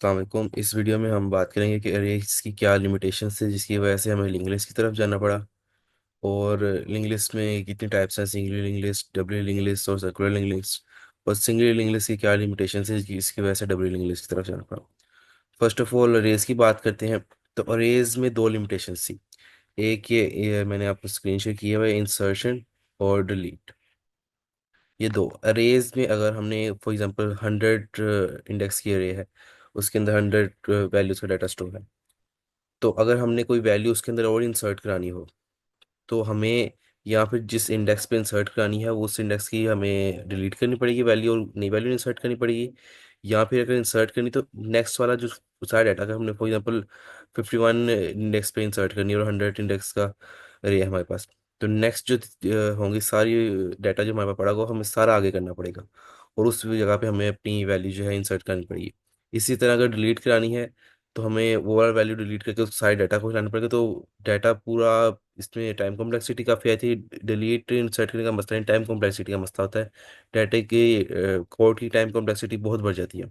अस्सलाम वालेकुम। इस वीडियो में हम बात करेंगे कि अरेज की क्या लिमिटेशंस है जिसकी वजह से हमें लिंक लिस्ट की तरफ जाना पड़ा। और लिंक लिस्ट में कितनी टाइप्स हैं, single link list, double link list और सर्कुलर लिंक लिस्ट। और सिंगल लिंक लिस्ट की क्या लिमिटेशंस है जिसकी वजह से डबल लिंक लिस्ट की तरफ जाना पड़ा। फर्स्ट ऑफ ऑल अरेज की बात करते हैं। तो अरेज में दो लिमिटेशंस थी। एक ये मैंने आपको स्क्रीन शेयर किया हुआ है, इंसर्शन और डिलीट। ये दो अरेज में अगर हमने फॉर एग्जांपल 100 इंडेक्स की अरे है, उसके अंदर 100 वैल्यूज का डाटा स्टोर है। तो अगर हमने कोई वैल्यू उसके अंदर और इंसर्ट करानी हो तो हमें, या फिर जिस इंडेक्स पे इंसर्ट करानी है वो उस इंडेक्स की हमें डिलीट करनी पड़ेगी वैल्यू और नई वैल्यू इंसर्ट करनी पड़ेगी। या फिर अगर इंसर्ट करनी तो नेक्स्ट वाला जो सारा डाटा, अगर हमने फॉर एग्जांपल 51 इंडेक्स पे इंसर्ट करनी है और 100 इंडेक्स का अरे है हमारे पास, तो नेक्स्ट जो होंगी सारी डाटा जो हमारे पास पड़ा होगा हमें सारा आगे करना पड़ेगा और उस जगह पे हमें अपनी वैल्यू जो है इंसर्ट करनी पड़ेगी। इसी तरह अगर डिलीट करानी है तो हमें वो वाला वैल्यू डिलीट करके उस सारे डाटा को लाना पड़ेगा। तो डाटा पूरा, इसमें टाइम कॉम्प्लेक्सिटी काफ़ी आई थी। डिलीट इंसर्ट करने का मसला नहीं, टाइम कॉम्प्लेक्सिटी का मसला होता है। डाटा की कोड की टाइम कॉम्प्लेक्सिटी बहुत बढ़ जाती है।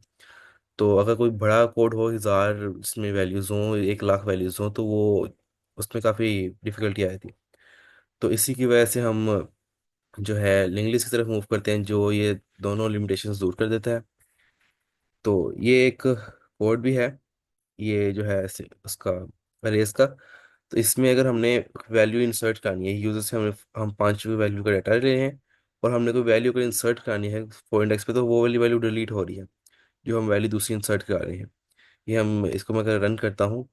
तो अगर कोई बड़ा कोड हो, 1000 इसमें वैल्यूज़ हों, 1 लाख वैल्यूज़ हों, तो वो उसमें काफ़ी डिफ़िकल्टी आई थी। तो इसी की वजह से हम जो है लिंक लिस्ट की तरफ मूव करते हैं जो ये दोनों लिमिटेशंस दूर कर देता है। तो ये एक कोड भी है, ये जो है उसका अरेज का। तो इसमें अगर हमने वैल्यू इंसर्ट करनी है यूजर से, हम 5 वैल्यू का डाटा ले रहे हैं और हमने कोई वैल्यू अगर इंसर्ट करनी है फॉर इंडेक्स पे, तो वो वाली वैल्यू डिलीट हो रही है जो हम वैल्यू दूसरी इंसर्ट करा रहे हैं। ये हम इसको मैं अगर रन करता हूँ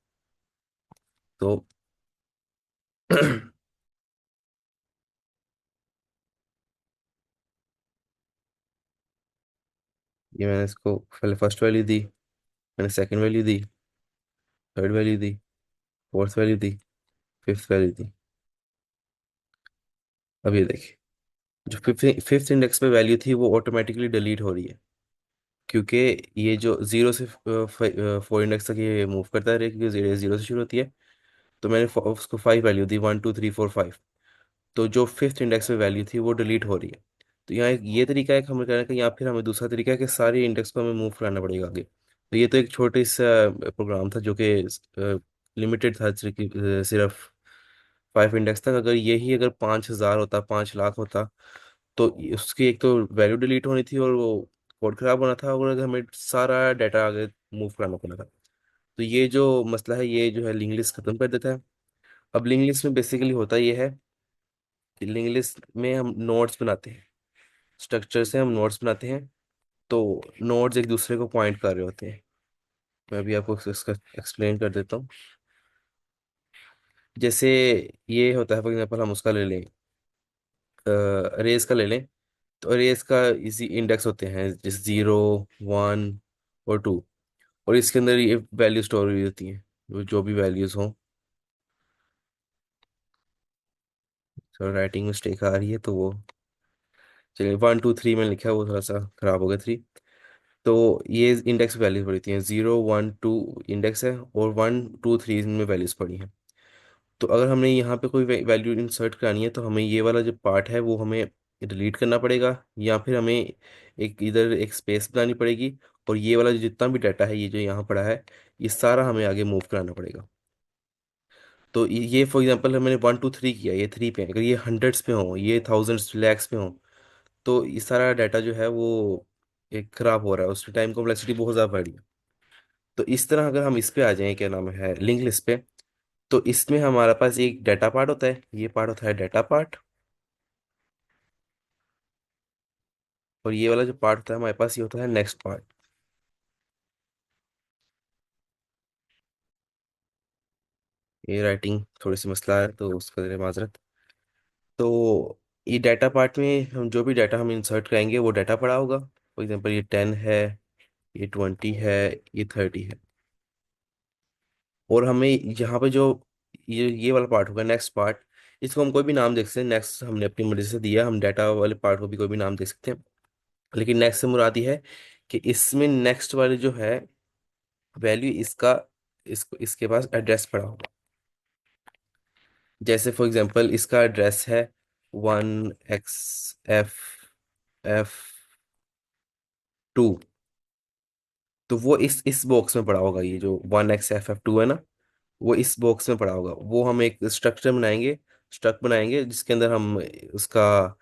तो ये मैंने इसको पहले फर्स्ट वैल्यू दी, मैंने सेकंड वैल्यू दी, थर्ड वैल्यू दी, फोर्थ वैल्यू दी, फिफ्थ वैल्यू दी। अब ये देखिए, जो फिफ्थ फिफ्थ इंडेक्स पे वैल्यू थी वो ऑटोमेटिकली डिलीट हो रही है, क्योंकि ये जो जीरो से 4 इंडेक्स तक ये मूव करता है, क्योंकि जीरो जीरो से शुरू होती है। तो मैंने उसको 5 वैल्यू दी, 1 2 3 4 5। तो जो फिफ्थ इंडेक्स पे वैल्यू थी वो डिलीट हो रही है। तो यहाँ एक ये तरीका है कि हमें करने का, या फिर हमें दूसरा तरीका है कि सारे इंडेक्स को हमें मूव कराना पड़ेगा आगे। तो ये तो एक छोटे सा प्रोग्राम था जो कि लिमिटेड था, सिर्फ 5 इंडेक्स तक। अगर यही अगर 5000 होता, 5 लाख होता, तो उसकी एक तो वैल्यू डिलीट होनी थी और वो कोड खराब होना था, और अगर हमें सारा डाटा आगे मूव कराना पड़ा था। तो ये जो मसला है ये जो है लिंक लिस्ट खत्म कर देता है। अब लिंक लिस्ट में बेसिकली होता ये है कि लिंक लिस्ट में हम नोड्स बनाते हैं, स्ट्रक्चर से हम नोड्स बनाते हैं। तो नोड्स एक दूसरे को पॉइंट कर रहे होते हैं। मैं अभी आपको इसका एक्सप्लेन कर देता हूँ। जैसे ये होता है, फॉर एग्जाम्पल हम उसका ले लें, रेस का ले लें। तो रेस का इसी इंडेक्स होते हैं जैसे 0 1 और 2। और इसके अंदर ये वैल्यू स्टोर हुई होती हैं, जो भी वैल्यूज हों। तो राइटिंग मिस्टेक आ रही है तो वो, चलिए 1 2 3 में लिखा है वो थोड़ा सा खराब हो गया, 3। तो ये इंडेक्स वैल्यूज पड़ी थी, 0 1 2 इंडेक्स है और 1 2 3 इनमें वैल्यूज पड़ी हैं। तो अगर हमने यहाँ पे कोई वैल्यू इंसर्ट करानी है तो हमें ये वाला जो पार्ट है वो हमें डिलीट करना पड़ेगा, या फिर हमें एक इधर एक स्पेस बनानी पड़ेगी। और ये वाला जो जितना भी डाटा है ये जो यहाँ पड़ा है, ये सारा हमें आगे मूव कराना पड़ेगा। तो ये फॉर एग्जांपल मैंने 1 2 3 किया, ये 3 पे है। अगर ये हंड्रेड्स पे हो, ये थाउजेंड्स लैक्स पे हो, तो ये सारा डाटा जो है वो एक खराब हो रहा है, उसकी टाइम कॉम्प्लेक्सिटी बहुत ज़्यादा बढ़ी है। तो इस तरह अगर हम इस पे आ जाएं, क्या नाम है, लिंक लिस्ट पे, तो इसमें हमारे पास एक डाटा पार्ट होता है, ये पार्ट होता है डाटा पार्ट। और ये वाला जो पार्ट होता है हमारे पास, ये होता है नेक्स्ट पार्ट। ये राइटिंग थोड़ी सी मसला है तो उसका जरा माजरत। तो ये डाटा पार्ट में हम जो भी डाटा हम इंसर्ट करेंगे वो डाटा पड़ा होगा। फॉर एग्जांपल ये 10 है, ये 20 है, ये 30 है। और हमें यहाँ पे जो ये वाला पार्ट होगा नेक्स्ट पार्ट, इसको हम कोई भी नाम दे सकते हैं। नेक्स्ट हमने अपनी मर्जी से दिया, हम डाटा वाले पार्ट को भी कोई भी नाम दे सकते हैं। लेकिन नेक्स्ट से मुराद ये है कि इसमें नेक्स्ट वाले जो है वैल्यू इसका, इसको इसके पास एड्रेस पड़ा होगा। जैसे फॉर एग्जांपल इसका एड्रेस है 1 XF F2। तो वो इस बॉक्स में पड़ा होगा, ये जो 1x FF2 है ना, वो इस बॉक्स में पड़ा होगा। वो हम एक स्ट्रक्चर बनाएंगे, स्ट्रक्ट बनाएंगे जिसके अंदर हम उसका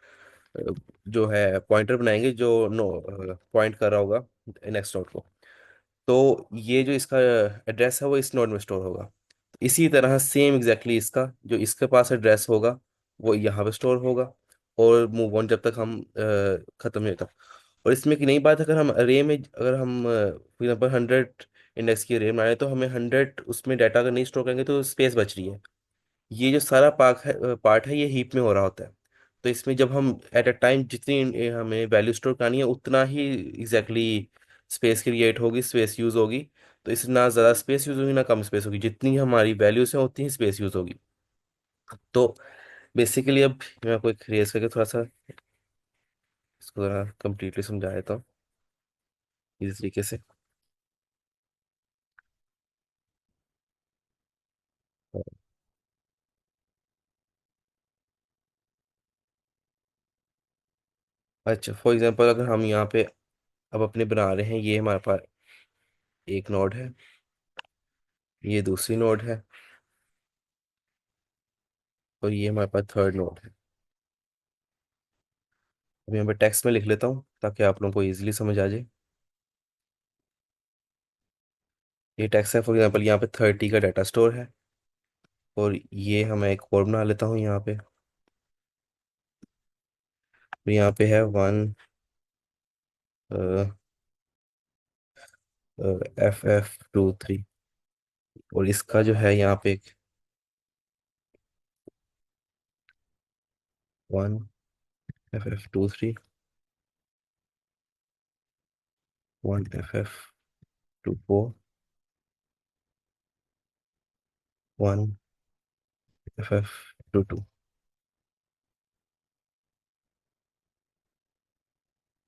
जो है पॉइंटर बनाएंगे जो नो पॉइंट कर रहा होगा नेक्स्ट नोड को। तो ये जो इसका एड्रेस है वो इस नोड में स्टोर होगा। इसी तरह सेम एग्जैक्टली इसका जो इसके पास एड्रेस होगा वो यहाँ पे स्टोर होगा। और मूव ऑन जब तक हम खत्म नहीं होता। और इसमें की नई बात, अगर हम अरे में अगर हम फॉर एग्जाम्पल 100 इंडेक्स की अरे बना रहे हैं तो हमें 100 उसमें डाटा अगर नहीं स्टोर करेंगे तो स्पेस बच रही है। ये जो सारा पार्ट है ये हीप में हो रहा होता है। तो इसमें जब हम एट अ टाइम जितनी हमें वैल्यू स्टोर करनी है उतना ही एग्जैक्टली स्पेस क्रिएट होगी, स्पेस यूज होगी। तो इससे ना ज़्यादा स्पेस यूज होगी ना कम स्पेस होगी, जितनी हमारी वैल्यूज हैं उतनी ही स्पेस यूज होगी। तो बेसिकली अब मैं आपको एक रेस करके थोड़ा सा इसको ज़रा कंप्लीटली समझा देता हूँ इस तरीके से। अच्छा, फॉर एग्जांपल अगर हम यहाँ पे अब अपने बना रहे हैं, ये हमारे पास एक नोड है, ये दूसरी नोड है, और ये हमारे पास थर्ड नोड है। अब यहाँ पे टेक्स्ट में लिख लेता हूँ ताकि आप लोगों को इजीली समझ आ जाए। ये टेक्स्ट है, फॉर एग्जांपल यहाँ पे 30 का डाटा स्टोर है। और ये हमें एक और बना लेता हूँ यहाँ पे। तो यहाँ पे है 1FF23। और इसका जो है यहाँ पे 1FF23, 1FF24, 1FF22,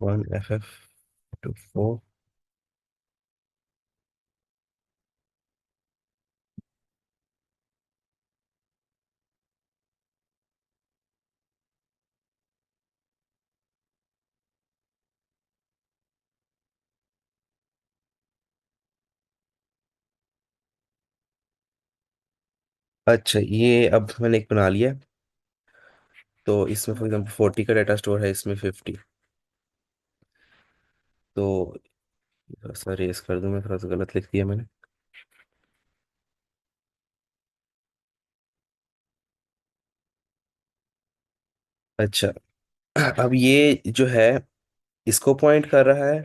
1FF24। अच्छा, ये अब मैंने एक बना लिया। तो इसमें फॉर एग्जांपल 40 का डाटा स्टोर है, इसमें 50। तो थोड़ा सा रेस कर दूं, मैं थोड़ा सा गलत लिख दिया मैंने। अच्छा, अब ये जो है इसको पॉइंट कर रहा है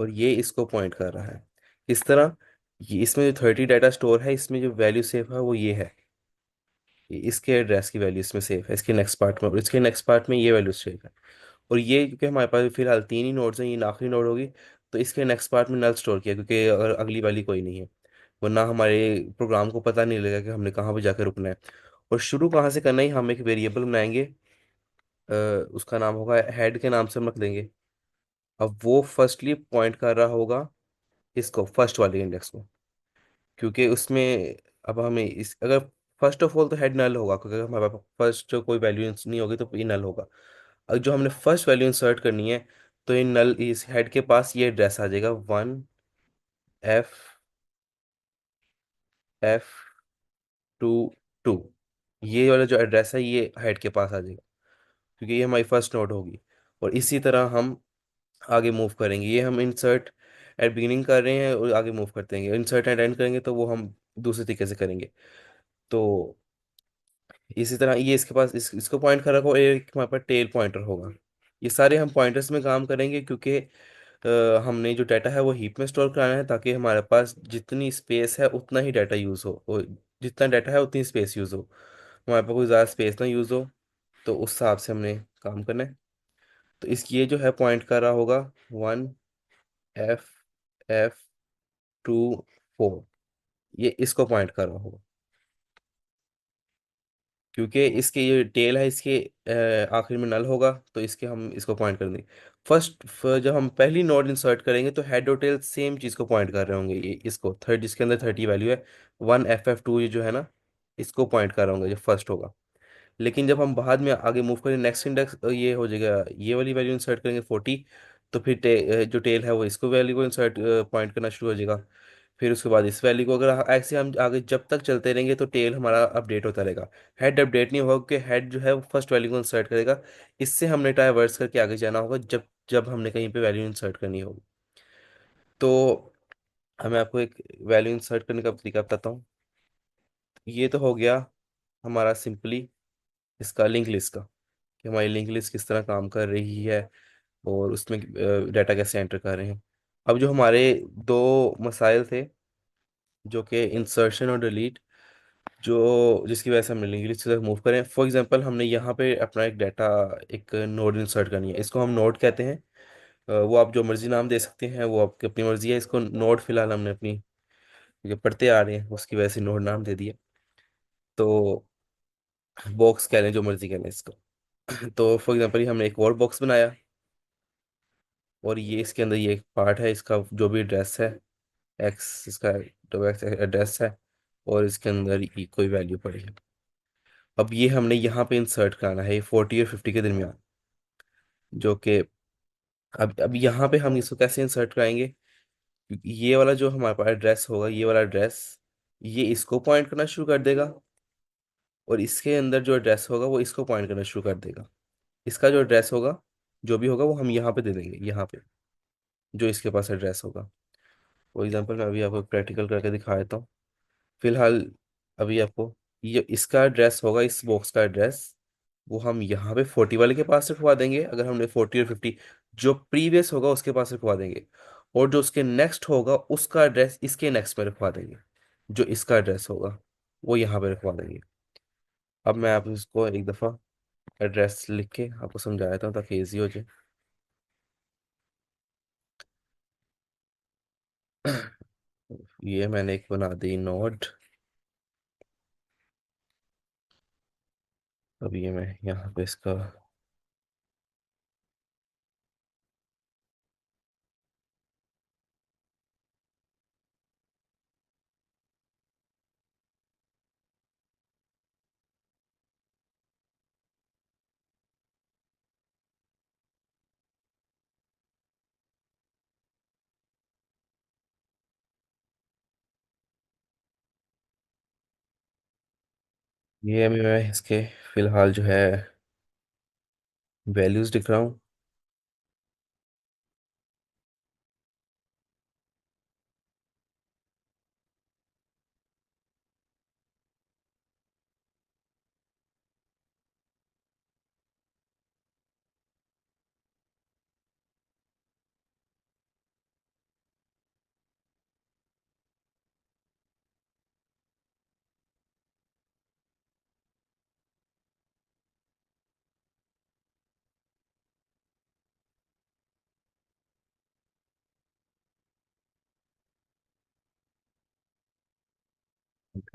और ये इसको पॉइंट कर रहा है। इस तरह ये इसमें जो 30 डाटा स्टोर है इसमें जो वैल्यू सेव है वो ये है। ये इसके एड्रेस की वैल्यू इसमें सेव है, इसके नेक्स्ट पार्ट में, और इसके नेक्स्ट पार्ट में ये वैल्यू सेव है। और ये क्योंकि हमारे पास फिलहाल तीन ही नोड्स हैं, ये आखिरी नोड होगी। तो इसके नेक्स्ट पार्ट में नल स्टोर किया क्योंकि अगर अगली वाली कोई नहीं है, वरना हमारे प्रोग्राम को पता नहीं लगेगा कि हमने कहाँ पे जाकर रुकना है। और शुरू कहाँ से करना है, हम एक वेरिएबल बनाएंगे। अ, उसका नाम होगा हेड, के नाम से हम रख देंगे। अब वो फर्स्टली पॉइंट कर रहा होगा इसको, फर्स्ट वाले इंडेक्स को। क्योंकि उसमें अब हमें इस अगर फर्स्ट ऑफ ऑल तो हेड नल होगा, क्योंकि अगर हमारे पास फर्स्ट कोई वैल्यू नहीं होगी तो ये नल होगा। अब जो हमने फर्स्ट वैल्यू इंसर्ट करनी है, तो ये नल इस हेड के पास ये एड्रेस आ जाएगा 1FF22। ये वाला जो एड्रेस है ये हेड के पास आ जाएगा क्योंकि ये हमारी फर्स्ट नोड होगी। और इसी तरह हम आगे मूव करेंगे। ये हम इंसर्ट एट बिगिनिंग कर रहे हैं और आगे मूव करते हैं, इंसर्ट एट एंड करेंगे तो वो हम दूसरे तरीके से करेंगे। तो इसी तरह ये इसके पास इसको पॉइंट कर रखा होगा, एक हमारे पास टेल पॉइंटर होगा। ये सारे हम पॉइंटर्स में काम करेंगे क्योंकि हमने जो डाटा है वो हीप में स्टोर कराना है ताकि हमारे पास जितनी स्पेस है उतना ही डाटा यूज़ हो, और जितना डाटा है उतनी स्पेस यूज़ हो, हमारे पास कोई ज़्यादा स्पेस ना यूज़ हो। तो उस हिसाब से हमने काम करना है। तो इस ये जो है पॉइंट कर रहा होगा 1FF24। ये इसको पॉइंट कर रहा होगा क्योंकि इसके ये टेल है, इसके आखिर में नल होगा तो इसके हम इसको पॉइंट कर देंगे। जब हम पहली नोड इंसर्ट करेंगे तो हेड और टेल सेम चीज़ को पॉइंट कर रहे होंगे, ये इसको थर्ड जिसके अंदर 30 वैल्यू है। 1FF2 ये जो है ना, इसको पॉइंट कर रहा होंगे जो फर्स्ट होगा। लेकिन जब हम बाद में आगे मूव करें नेक्स्ट इंडेक्स, ये हो जाएगा, ये वाली वैल्यू इंसर्ट करेंगे 40। तो फिर जो टेल है वो इसको वैल्यू को इंसर्ट पॉइंट करना शुरू हो जाएगा। फिर उसके बाद इस वैल्यू को, अगर ऐसे हम आगे जब तक चलते रहेंगे तो टेल हमारा अपडेट होता रहेगा। हेड अपडेट नहीं होगा कि हेड जो है वो फर्स्ट वैल्यू को इंसर्ट करेगा। इससे हमने ट्राइवर्स करके आगे जाना होगा जब जब हमने कहीं पे वैल्यू इंसर्ट करनी होगी। तो हमें आपको एक वैल्यू इंसर्ट करने का तरीका बताता हूँ। ये तो हो गया हमारा सिंपली इसका लिंक लिस्ट का, कि हमारी लिंक लिस्ट किस तरह काम कर रही है और उसमें डाटा कैसे एंटर कर रहे हैं। अब जो हमारे दो मसाइल थे, जो कि इंसर्शन और डिलीट, जो जिसकी वजह से हम लिंक लिस्ट से मूव करें। फॉर एग्जांपल हमने यहाँ पे अपना एक डाटा, एक नोड इंसर्ट करनी है, इसको हम नोड कहते हैं। वो आप जो मर्जी नाम दे सकते हैं, वो आपकी अपनी मर्जी है। इसको नोड फिलहाल हमने अपनी जो पढ़ते आ रहे हैं उसकी वजह से नोड नाम दे दिया। तो बॉक्स कह लें, जो मर्जी कह लें इसको। तो फॉर एग्जांपल हमने एक और बॉक्स बनाया, और ये इसके अंदर ये एक पार्ट है, इसका जो भी एड्रेस है एक्स, इसका जो एक्स एड्रेस है, और इसके अंदर ये कोई वैल्यू पड़ी है। अब ये हमने यहाँ पे इंसर्ट करना है 40 और 50 के दरमियान, जो कि अब यहाँ पे हम इसको कैसे इंसर्ट कराएंगे। क्योंकि ये वाला जो हमारे पास एड्रेस होगा, ये वाला एड्रेस, ये इसको पॉइंट करना शुरू कर देगा, और इसके अंदर जो एड्रेस होगा वो इसको पॉइंट करना शुरू कर देगा। इसका जो एड्रेस होगा, जो भी होगा, वो हम यहाँ पे दे देंगे, यहाँ पे जो इसके पास एड्रेस होगा। फॉर एग्जाम्पल मैं अभी आपको प्रैक्टिकल करके दिखा देता हूँ। फिलहाल अभी आपको ये इसका एड्रेस होगा, इस बॉक्स का एड्रेस, वो हम यहाँ पे 40 वाले के पास रखवा देंगे। अगर हमने 40 और 50 जो प्रीवियस होगा उसके पास रखवा देंगे, और जो उसके नेक्स्ट होगा उसका एड्रेस इसके नेक्स्ट में रखवा देंगे। जो इसका एड्रेस होगा वो यहाँ पे रखवा देंगे। अब मैं आप इसको एक दफ़ा एड्रेस लिख के आपको समझा देता हूँ ताकि ईजी हो जाए। ये मैंने एक बना दी नोड। अब ये मैं यहाँ पे इसका, ये मैं इसके फिलहाल जो है वैल्यूज लिख रहा हूँ।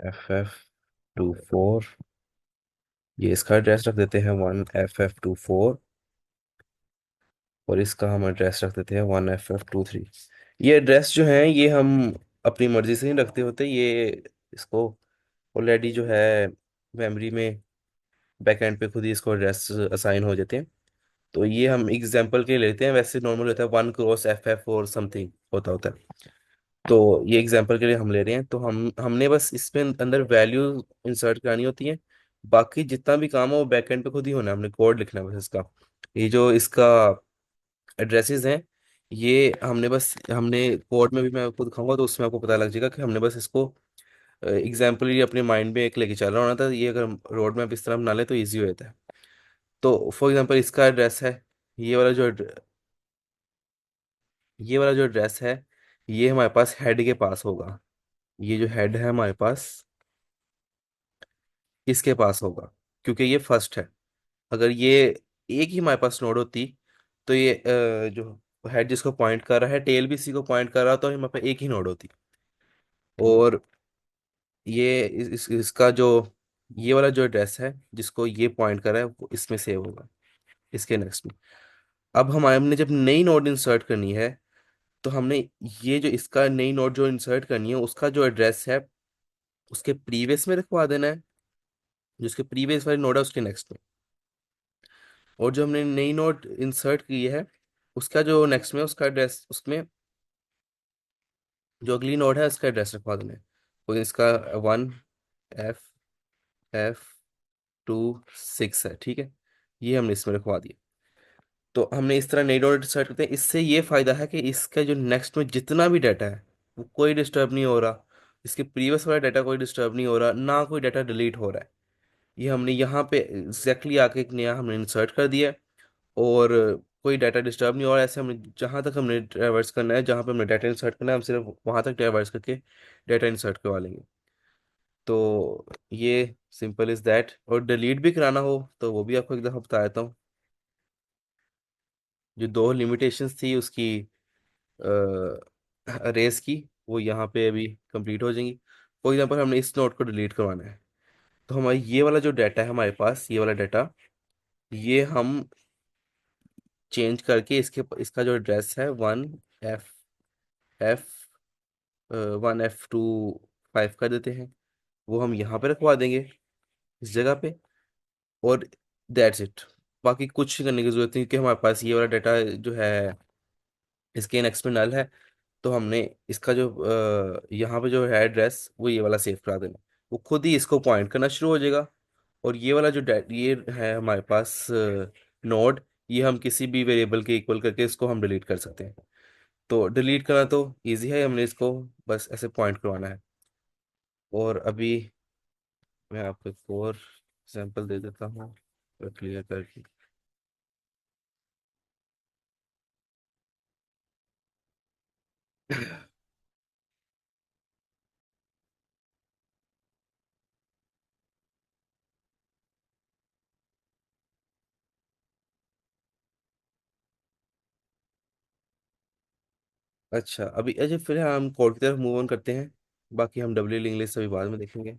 FF24, ये इसका एड्रेस रख देते हैं 1FF24, और इसका हम एड्रेस रख देते हैं 1FF23। ये एड्रेस जो है ये हम अपनी मर्जी से नहीं रखते होते, ये इसको ऑलरेडी जो है मेमोरी में बैकएंड पे खुद ही इसको एड्रेस असाइन हो जाते हैं। तो ये हम एग्जांपल के लिए लेते हैं, वैसे नॉर्मल होता है 1 क्रॉस FF और समथिंग होता होता है। तो ये एग्जांपल के लिए हम ले रहे हैं, तो हमने बस इसमें अंदर वैल्यू इंसर्ट करनी होती है। बाकी जितना भी काम है वो बैकएंड पे खुद ही होना है, हमने कोड लिखना है बस इसका। ये जो इसका एड्रेसेस हैं, ये हमने कोड में भी मैं आपको दिखाऊंगा तो उसमें आपको पता लग जाएगा कि हमने बस इसको एग्जाम्पल अपने माइंड में एक लेके चल रहा होना था। ये अगर रोड मैप इस तरह बना ले तो ईजी हो जाता है। तो फॉर एग्जाम्पल इसका एड्रेस है, ये वाला जो ये वाला जो एड्रेस है, ये हमारे पास हेड के पास होगा। ये जो हेड है हमारे पास, इसके पास होगा, क्योंकि ये फर्स्ट है। अगर ये एक ही हमारे पास नोड होती, तो ये जो हेड जिसको पॉइंट कर रहा है, टेल भी इसी को पॉइंट कर रहा, तो हमारे पास एक ही नोड होती। और ये इसका जो ये वाला जो एड्रेस है जिसको ये पॉइंट कर रहा है वो इसमें सेव होगा, इसके नेक्स्ट में। अब हमारे हमने जब नई नोड इंसर्ट करनी है, तो हमने ये जो इसका नई नोड जो इंसर्ट करनी है उसका जो एड्रेस है उसके प्रीवियस में रखवा देना है, जो उसके प्रीवियस वाली नोड है उसके नेक्स्ट में। और जो हमने नई नोड इंसर्ट की है उसका जो नेक्स्ट में उसका एड्रेस, उसमें जो अगली नोड है उसका एड्रेस रखवा देना है। तो इसका 1F2 6 है, ठीक है। ये हमने इसमें रखवा दिया। तो हमने इस तरह नई नोड सेट करते हैं। इससे ये फायदा है कि इसका जो नेक्स्ट में जितना भी डाटा है वो कोई डिस्टर्ब नहीं हो रहा। इसके प्रीवियस वाला डाटा कोई डिस्टर्ब नहीं हो रहा, ना कोई डाटा डिलीट हो रहा है। ये हमने यहाँ पे एग्जैक्टली आके एक नया हमने इंसर्ट कर दिया है। और कोई डाटा डिस्टर्ब नहीं हो रहा है। ऐसे हमने जहाँ तक हमने ट्रैवर्स करना है, जहाँ पे हमने डाटा इंसर्ट करना है, हम सिर्फ वहाँ तक ट्रैवर्स करके डाटा इंसर्ट करवा लेंगे। तो ये सिंपल इज दैट। और डिलीट भी कराना हो तो वो भी आपको एक दफ़ा बता देता हूँ। जो दो लिमिटेशंस थी उसकी रेस की, वो यहाँ पे अभी कंप्लीट हो जाएंगी। फॉर एग्जांपल हमने इस नोट को डिलीट करवाना है। तो हमारी ये वाला जो डाटा है हमारे पास, ये वाला डाटा, ये हम चेंज करके इसका जो एड्रेस है 1F1F25 कर देते हैं। वो हम यहाँ पे रखवा देंगे, इस जगह पे। और दैट्स इट। बाकी कुछ करने की जरूरत नहीं, क्योंकि हमारे पास ये वाला डाटा जो है इसके नेक्स्ट में नल है। तो हमने इसका जो यहाँ पे जो है एड्रेस, वो ये वाला सेव करा देना। वो खुद ही इसको पॉइंट करना शुरू हो जाएगा। और ये वाला जो ये है हमारे पास नोड, ये हम किसी भी वेरिएबल के इक्वल करके इसको हम डिलीट कर सकते हैं। तो डिलीट करना तो इजी है, हमने इसको बस ऐसे पॉइंट करवाना है। और अभी मैं आपको एक और एग्जांपल दे देता हूँ क्लियर करके। अच्छा, अभी अच्छा फिर हम कोड की तरफ मूव ऑन करते हैं। बाकी हम डब्ल्यू इंग्लिश अभी बाद में देखेंगे।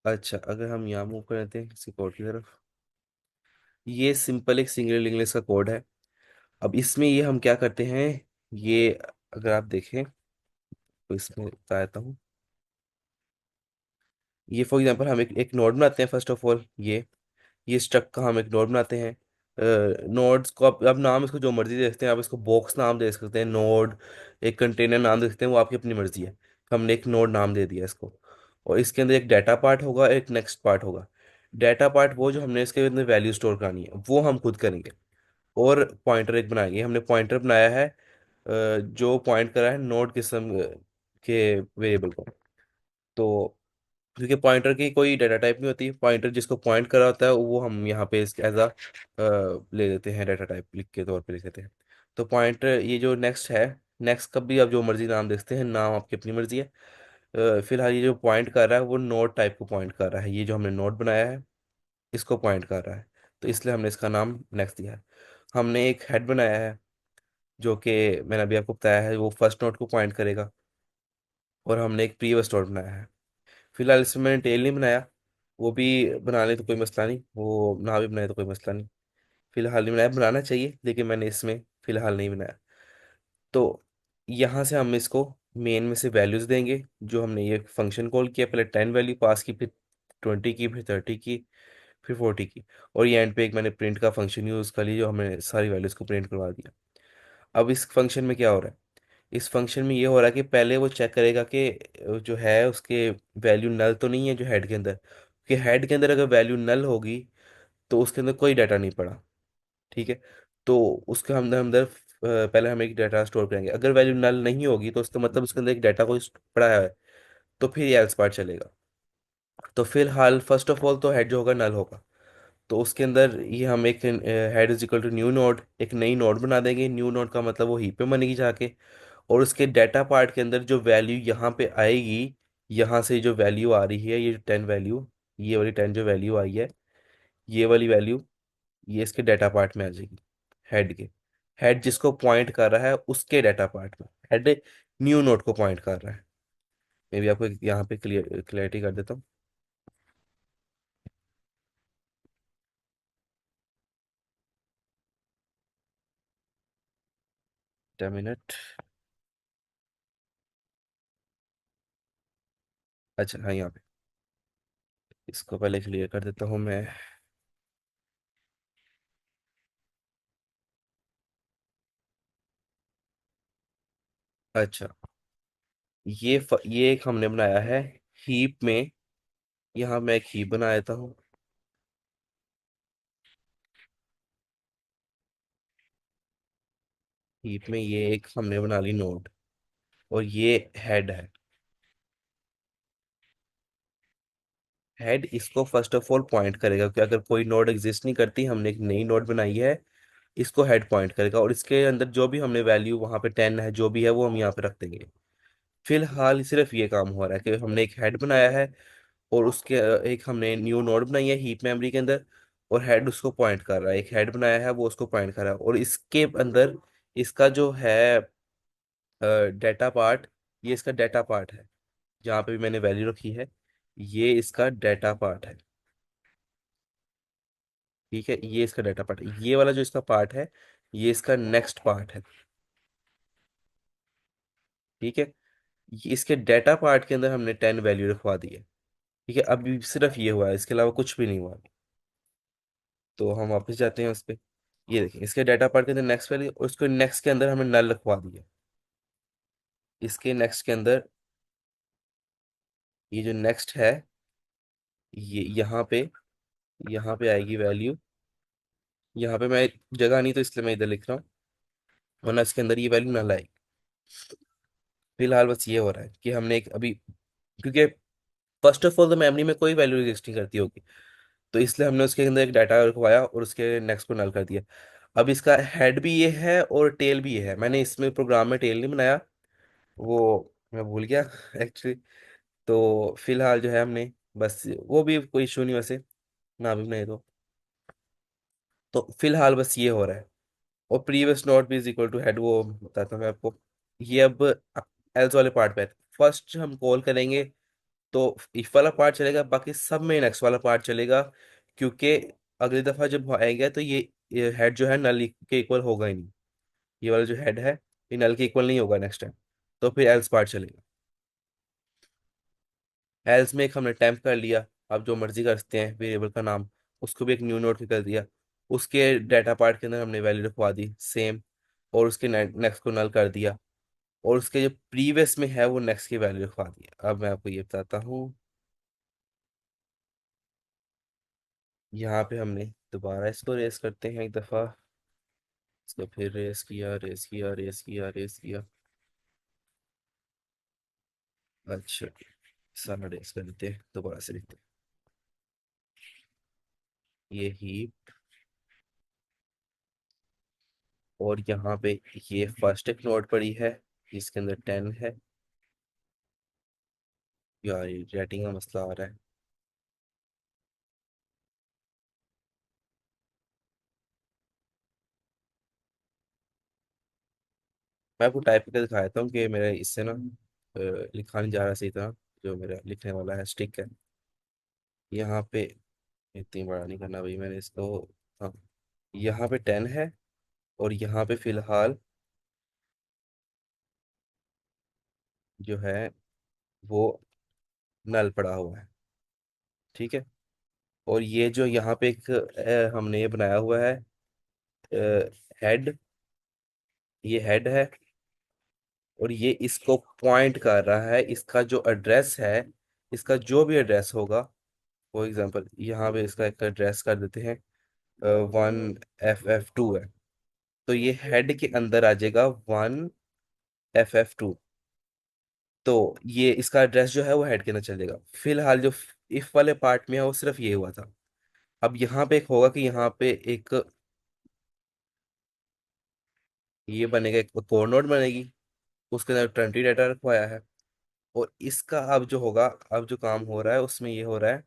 अच्छा, अगर हम यहाँ मूव कर लेते हैं किसी कोड की तरफ, ये सिंपल एक सिंगल इंग्लिश का कोड है। अब इसमें ये हम क्या करते हैं, ये अगर आप देखें तो इसमें बता देता हूँ। ये फॉर एग्जांपल हम एक नोड बनाते हैं। फर्स्ट ऑफ ऑल ये स्ट्रक्ट का हम एक नोड बनाते हैं। नोड्स को आप नाम इसको जो मर्जी दे सकते हैं। आप इसको बॉक्स नाम दे सकते हैं, नोड, एक कंटेनर नाम दे सकते हैं, वो आपकी अपनी मर्जी है। हमने एक नोड नाम दे दिया इसको। और इसके अंदर एक डाटा पार्ट होगा, एक नेक्स्ट पार्ट होगा। डाटा पार्ट वो जो हमने इसके अंदर वैल्यू स्टोर करनी है वो हम खुद करेंगे। और पॉइंटर एक बनाएंगे, हमने पॉइंटर बनाया है जो पॉइंट करा है नोड किस्म के वेरिएबल को। तो क्योंकि पॉइंटर की कोई डाटा टाइप नहीं होती, पॉइंटर जिसको पॉइंट करा होता है वो हम यहाँ पे एज अ ले लेते हैं, डाटा टाइप लिख के तौर पे लिख लेते हैं। तो पॉइंटर ये जो नेक्स्ट है, नेक्स्ट का भी आप जो मर्जी नाम दे सकते हैं, नाम आपकी अपनी मर्जी है। फिलहाल ये जो पॉइंट कर रहा है वो नोड टाइप को पॉइंट कर रहा है। ये जो हमने नोड बनाया है इसको पॉइंट कर रहा है, तो इसलिए हमने इसका नाम नेक्स्ट दिया है। हमने एक हेड बनाया है जो कि मैंने अभी आपको बताया है, वो फर्स्ट नोड को पॉइंट करेगा। और हमने एक प्रीवियस नोड बनाया है। फिलहाल इसमें मैंने टेल नहीं बनाया, वो भी बना ले तो कोई मसला नहीं, वो ना भी बनाए तो कोई मसला नहीं। फिलहाल नहीं बनाया, बनाना चाहिए लेकिन मैंने इसमें फिलहाल नहीं बनाया। तो यहाँ से हम इसको मेन में से वैल्यूज देंगे। जो हमने ये फंक्शन कॉल किया, पहले 10 वैल्यू पास की, फिर 20 की, फिर 30 की, फिर 40 की। और ये एंड पे एक मैंने प्रिंट का फंक्शन यूज़ कर लिया जो हमें सारी वैल्यूज को प्रिंट करवा दिया। अब इस फंक्शन में क्या हो रहा है, इस फंक्शन में ये हो रहा है कि पहले वो चेक करेगा कि जो है उसके वैल्यू नल तो नहीं है जो हेड के अंदर, कि हेड के अंदर अगर वैल्यू नल होगी तो उसके अंदर कोई डाटा नहीं पड़ा। ठीक है। तो उसके अंदर अंदर पहले हम एक डाटा स्टोर करेंगे। अगर वैल्यू नल नहीं होगी तो उसका मतलब उसके अंदर एक डाटा कोई पड़ा है, तो फिर ये एल्स पार्ट चलेगा। तो फिलहाल फर्स्ट ऑफ ऑल तो हेड जो होगा नल होगा। तो उसके अंदर ये हम एक head is equal to new node, एक नई नोड बना देंगे। न्यू नोड का मतलब वो हीप पे बनेगी जाके। और उसके डाटा पार्ट के अंदर जो वैल्यू यहाँ पे आएगी, यहाँ से जो वैल्यू आ रही है, ये 10 वैल्यू, ये वाली 10 जो वैल्यू आई है, ये वाली वैल्यू, ये इसके डाटा पार्ट में आ जाएगी, हेड के। हेड जिसको पॉइंट कर रहा है उसके डाटा पार्ट में, हेड न्यू नोड को पॉइंट कर रहा है। मैं भी आपको यहाँ पे क्लियरिटी कर देता हूँ। 10 मिनट। अच्छा हाँ, यहाँ पे इसको पहले क्लियर कर देता हूँ मैं। अच्छा, ये एक हमने बनाया है हीप में। यहाँ मैं एक हीप बना देता हूँ। हीप में ये एक हमने बना ली नोड, और ये हेड है। हेड इसको फर्स्ट ऑफ ऑल पॉइंट करेगा कि अगर कोई नोड एग्जिस्ट नहीं करती, हमने एक नई नोड बनाई है, इसको हेड पॉइंट करेगा, और इसके अंदर जो भी हमने वैल्यू वहां पे 10 है जो भी है वो हम यहाँ पे रख देंगे। फिलहाल सिर्फ ये काम हो रहा है कि हमने एक हेड बनाया है, और उसके एक हमने न्यू नोड बनाई है हीप मेमोरी के अंदर, और हेड उसको पॉइंट कर रहा है। एक हेड बनाया है वो उसको पॉइंट कर रहा है, और इसके अंदर इसका जो है डेटा पार्ट, ये इसका डेटा पार्ट है। जहाँ पे भी मैंने वैल्यू रखी है, ये इसका डेटा पार्ट है। ठीक है, ये इसका डेटा पार्ट है। ये वाला जो इसका पार्ट है, ये इसका नेक्स्ट पार्ट है। ठीक है, इसके डेटा पार्ट के अंदर हमने 10 वैल्यू रखवा दी है। ठीक है, अभी सिर्फ ये हुआ है, इसके अलावा कुछ भी नहीं हुआ। तो हम वापस जाते हैं उस पे। ये देखिए, इसके डाटा पार्ट के अंदर नेक्स्ट वैल्यू, और उसको नेक्स्ट के अंदर हमने नल रखवा दिया। इसके नेक्स्ट के अंदर ये जो नेक्स्ट है, ये यहाँ पे आएगी वैल्यू। यहाँ पे मैं जगह नहीं तो इसलिए मैं इधर लिख रहा हूँ, वरना इसके अंदर ये वैल्यू नल आएगी। फिलहाल बस ये हो रहा है कि हमने एक अभी, क्योंकि फर्स्ट ऑफ ऑल तो मेमोरी में कोई वैल्यू एग्जिस्ट नहीं करती होगी, तो इसलिए हमने उसके अंदर एक डाटा रखवाया और उसके नेक्स्ट को नल कर दिया। अब इसका हेड भी ये है और टेल भी ये है। मैंने इसमें प्रोग्राम में टेल नहीं बनाया, वो मैं भूल गया एक्चुअली। तो फिलहाल जो है हमने, बस वो भी कोई इशू नहीं वैसे, ना भी बनाए तो फिलहाल बस ये हो रहा है। और प्रीवियस नोट भी इज इक्वल टू हेड, वो बताता हूँ मैं आपको। ये अब एल्स वाले पार्ट पे फर्स्ट हम कॉल करेंगे, तो इफ वाला पार्ट चलेगा, बाकी सब में नेक्स्ट वाला पार्ट चलेगा, क्योंकि अगली दफा जब आएगा तो ये हेड जो है नल के इक्वल होगा ही नहीं। ये वाला जो हेड है, ये नल के इक्वल नहीं होगा नेक्स्ट टाइम, तो फिर एल्स पार्ट चलेगा। एल्स में एक हमने टेम्प कर लिया, आप जो मर्जी कर सकते हैं वेरिएबल का नाम, उसको भी एक न्यू नोड कर दिया। उसके डाटा पार्ट के अंदर हमने वैल्यू रखवा दी सेम, और उसके नेक्स्ट को नल कर दिया, और उसके जो प्रीवियस में है वो नेक्स्ट की वैल्यू रखवा दी। अब मैं आपको ये बताता हूँ। यहाँ पे हमने दोबारा इसको रेस करते हैं एक दफ़ा। इसको फिर रेस किया, रेस किया, रेस किया, रेस किया। अच्छा, सारा रेस कर लेते हैं, दोबारा से लिखते हैं। ये हीप, और यहाँ पे ये फर्स्ट एक नोड पड़ी है जिसके अंदर 10 है। यार ये रेटिंग का मसला आ रहा है। मैं आपको टाइप करके दिखा देता हूँ कि मेरे इससे ना लिखा नहीं जा रहा सही तरह। जो मेरा लिखने वाला है स्टिक है यहाँ पे, इतनी बड़ा नहीं करना भाई मैंने इसको। हाँ, यहाँ पे 10 है, और यहाँ पे फिलहाल जो है वो नल पड़ा हुआ है। ठीक है, और ये जो यहाँ पे एक हमने ये बनाया हुआ है हेड, ये हेड है, और ये इसको पॉइंट कर रहा है। इसका जो एड्रेस है, इसका जो भी एड्रेस होगा, फॉर एग्जांपल यहाँ पे इसका एक एड्रेस कर देते हैं 1FF2 है, तो ये हेड के अंदर आ जाएगा 1FF2। तो ये इसका एड्रेस जो है वो हेड के अंदर चलेगा। फिलहाल जो इफ वाले पार्ट में है वो सिर्फ ये हुआ था। अब यहाँ पे एक होगा कि यहाँ पे एक ये बनेगा, एक कोर नोड बनेगी, उसके अंदर 20 डाटा रखवाया है। और इसका अब जो होगा, अब जो काम हो रहा है उसमें ये हो रहा है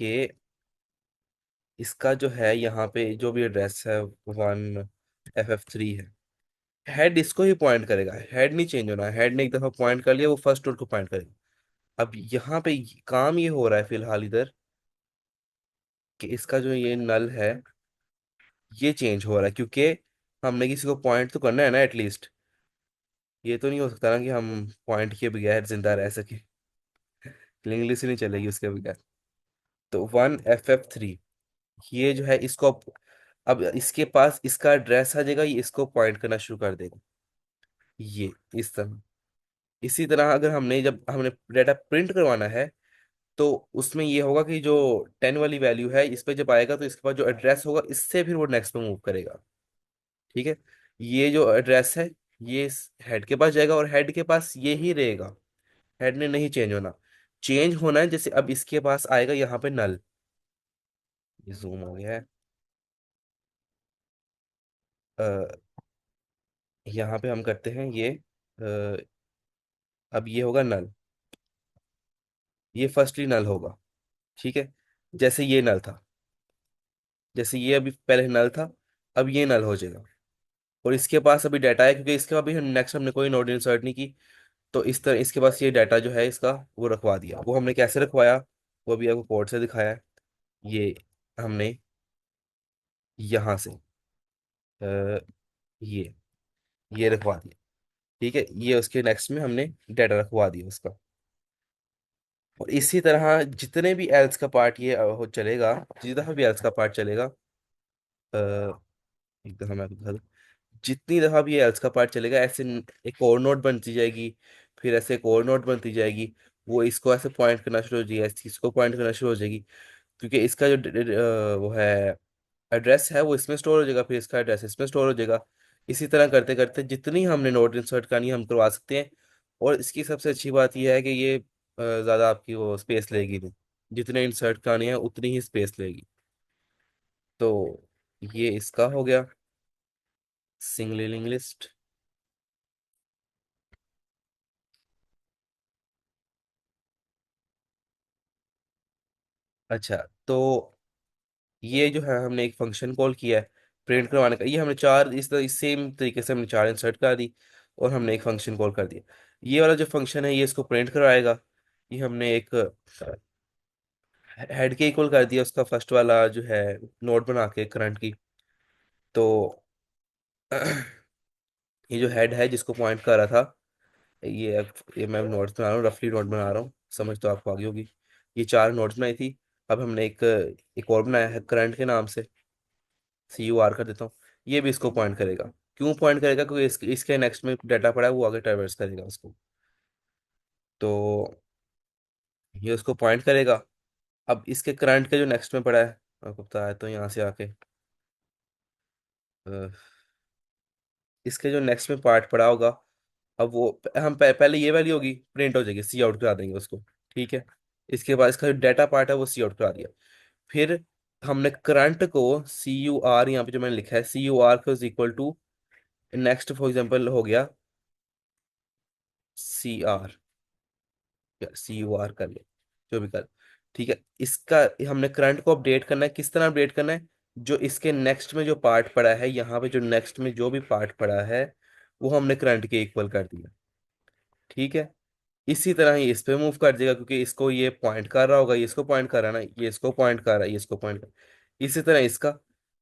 कि इसका जो है यहाँ पे जो भी एड्रेस है 1FF3 है, हेड इसको ही पॉइंट करेगा। हेड नहीं चेंज होना है, हेड ने एक दफा पॉइंट कर लिया, वो फर्स्ट नोड को पॉइंट करेगा। अब यहाँ पे काम ये हो रहा है फिलहाल इधर, कि इसका जो ये नल है ये चेंज हो रहा है, क्योंकि हमने किसी को पॉइंट तो करना है ना एटलीस्ट। ये तो नहीं हो सकता ना कि हम पॉइंट किए बगैर जिंदा रह सके। इंग्लिश ही नहीं चलेगी उसके बगैर। तो 1FF3, ये जो है इसको अब इसके पास इसका एड्रेस आ जाएगा, ये इसको पॉइंट करना शुरू कर देगा, ये इस तरह। इसी तरह अगर हमने जब हमने डाटा प्रिंट करवाना है, तो उसमें ये होगा कि जो 10 वाली वैल्यू है इस पे जब आएगा, तो इसके पास जो एड्रेस होगा इससे फिर वो नेक्स्ट पे मूव करेगा। ठीक है, ये जो एड्रेस है ये हेड के पास जाएगा, और हेड के पास ये ही रहेगा, हेड ने नहीं चेंज होना। चेंज होना है जैसे अब इसके पास आएगा यहाँ पे नल, ये जूम हो गया है। अ, यहाँ पे हम करते हैं ये, अब ये होगा नल, ये फर्स्टली नल होगा। ठीक है, जैसे ये नल था, जैसे ये अभी पहले नल था, अब ये नल हो जाएगा। और इसके पास अभी डाटा है, क्योंकि इसके अभी नेक्स्ट हमने कोई नोड इंसर्ट नहीं की, तो इस तरह इसके पास ये डाटा जो है इसका वो रखवा दिया। वो हमने कैसे रखवाया, वो भी आपको कोड से दिखाया है। ये हमने यहाँ से अ, ये ये रखवा दिया। ठीक है, ये उसके नेक्स्ट में हमने डाटा रखवा दिया उसका। और इसी तरह जितने भी एल्स का पार्ट ये हो चलेगा, जितना भी एल्स का पार्ट चलेगा, अ, एक दफा मैं आपको बता दूं, जितनी दफा भी ये एल्स का पार्ट चलेगा, ऐसे एक और नोट बनती जाएगी, फिर ऐसे एक और नोट बनती जाएगी। वो इसको ऐसे पॉइंट करना शुरू हो जाएगी, इस चीज को पॉइंट करना शुरू हो जाएगी, क्योंकि इसका जो वो है एड्रेस है वो इसमें स्टोर हो जाएगा, फिर इसका एड्रेस इसमें स्टोर हो जाएगा। इसी तरह करते करते जितनी हमने नोट इंसर्ट करनी है हम करवा सकते हैं। और इसकी सबसे अच्छी बात यह है कि ये ज़्यादा आपकी वो स्पेस लेगी नहीं, जितने इंसर्ट करनी है उतनी ही स्पेस लेगी। तो ये इसका हो गया सिंगल लिंक लिस्ट। अच्छा, तो ये जो है हमने एक फंक्शन कॉल किया है प्रिंट करवाने का, ये हमने चार इस सेम तरीके से हमने चार इंसर्ट कर दी, और हमने एक फंक्शन कॉल कर दिया। ये वाला जो फंक्शन है ये इसको प्रिंट करवाएगा। ये हमने एक हेड के इक्वल कर दिया उसका फर्स्ट वाला जो है नोड बना के करंट की। तो ये जो हेड है जिसको पॉइंट कर रहा था, ये मैं नोट्स बना रहा हूँ, रफली नोट बना रहा हूँ, समझ तो आपको आ गई होगी। ये चार नोट्स बनाई थी। अब हमने एक और बनाया है करंट के नाम से, CUR कर देता हूँ। ये भी इसको पॉइंट करेगा। क्यों पॉइंट करेगा, क्योंकि इसके नेक्स्ट में डाटा पड़ा है वो आगे ट्रैवर्स करेगा उसको। तो ये उसको पॉइंट करेगा। अब इसके करंट के जो नेक्स्ट में पड़ा है, आपको बताया तो यहाँ से आके अ, इसके जो नेक्स्ट में पार्ट पड़ा होगा, अब वो हम पहले ये वैल्यू होगी प्रिंट हो जाएगी, सी आउट करा देंगे उसको। ठीक है, इसके बाद इसका जो डाटा पार्ट है वो सी आउट करा दिया। फिर हमने करंट को CUR, यहाँ पे जो मैंने लिखा है CUR को is equal to next, for example हो गया CR, या CUR कर ले, जो भी कर। ठीक है, इसका हमने करंट को अपडेट करना है, किस तरह अपडेट करना है, जो इसके नेक्स्ट में जो पार्ट पड़ा है, यहाँ पे जो नेक्स्ट में जो भी पार्ट पड़ा है वो हमने करंट के इक्वल कर दिया। ठीक है, इसी तरह ही इस पे मूव कर देगा, क्योंकि इसको ये पॉइंट कर रहा होगा, ये इसको पॉइंट कर रहा है ना, ये इसको पॉइंट कर रहा है, ये इसको पॉइंट कर। इसी तरह इसका,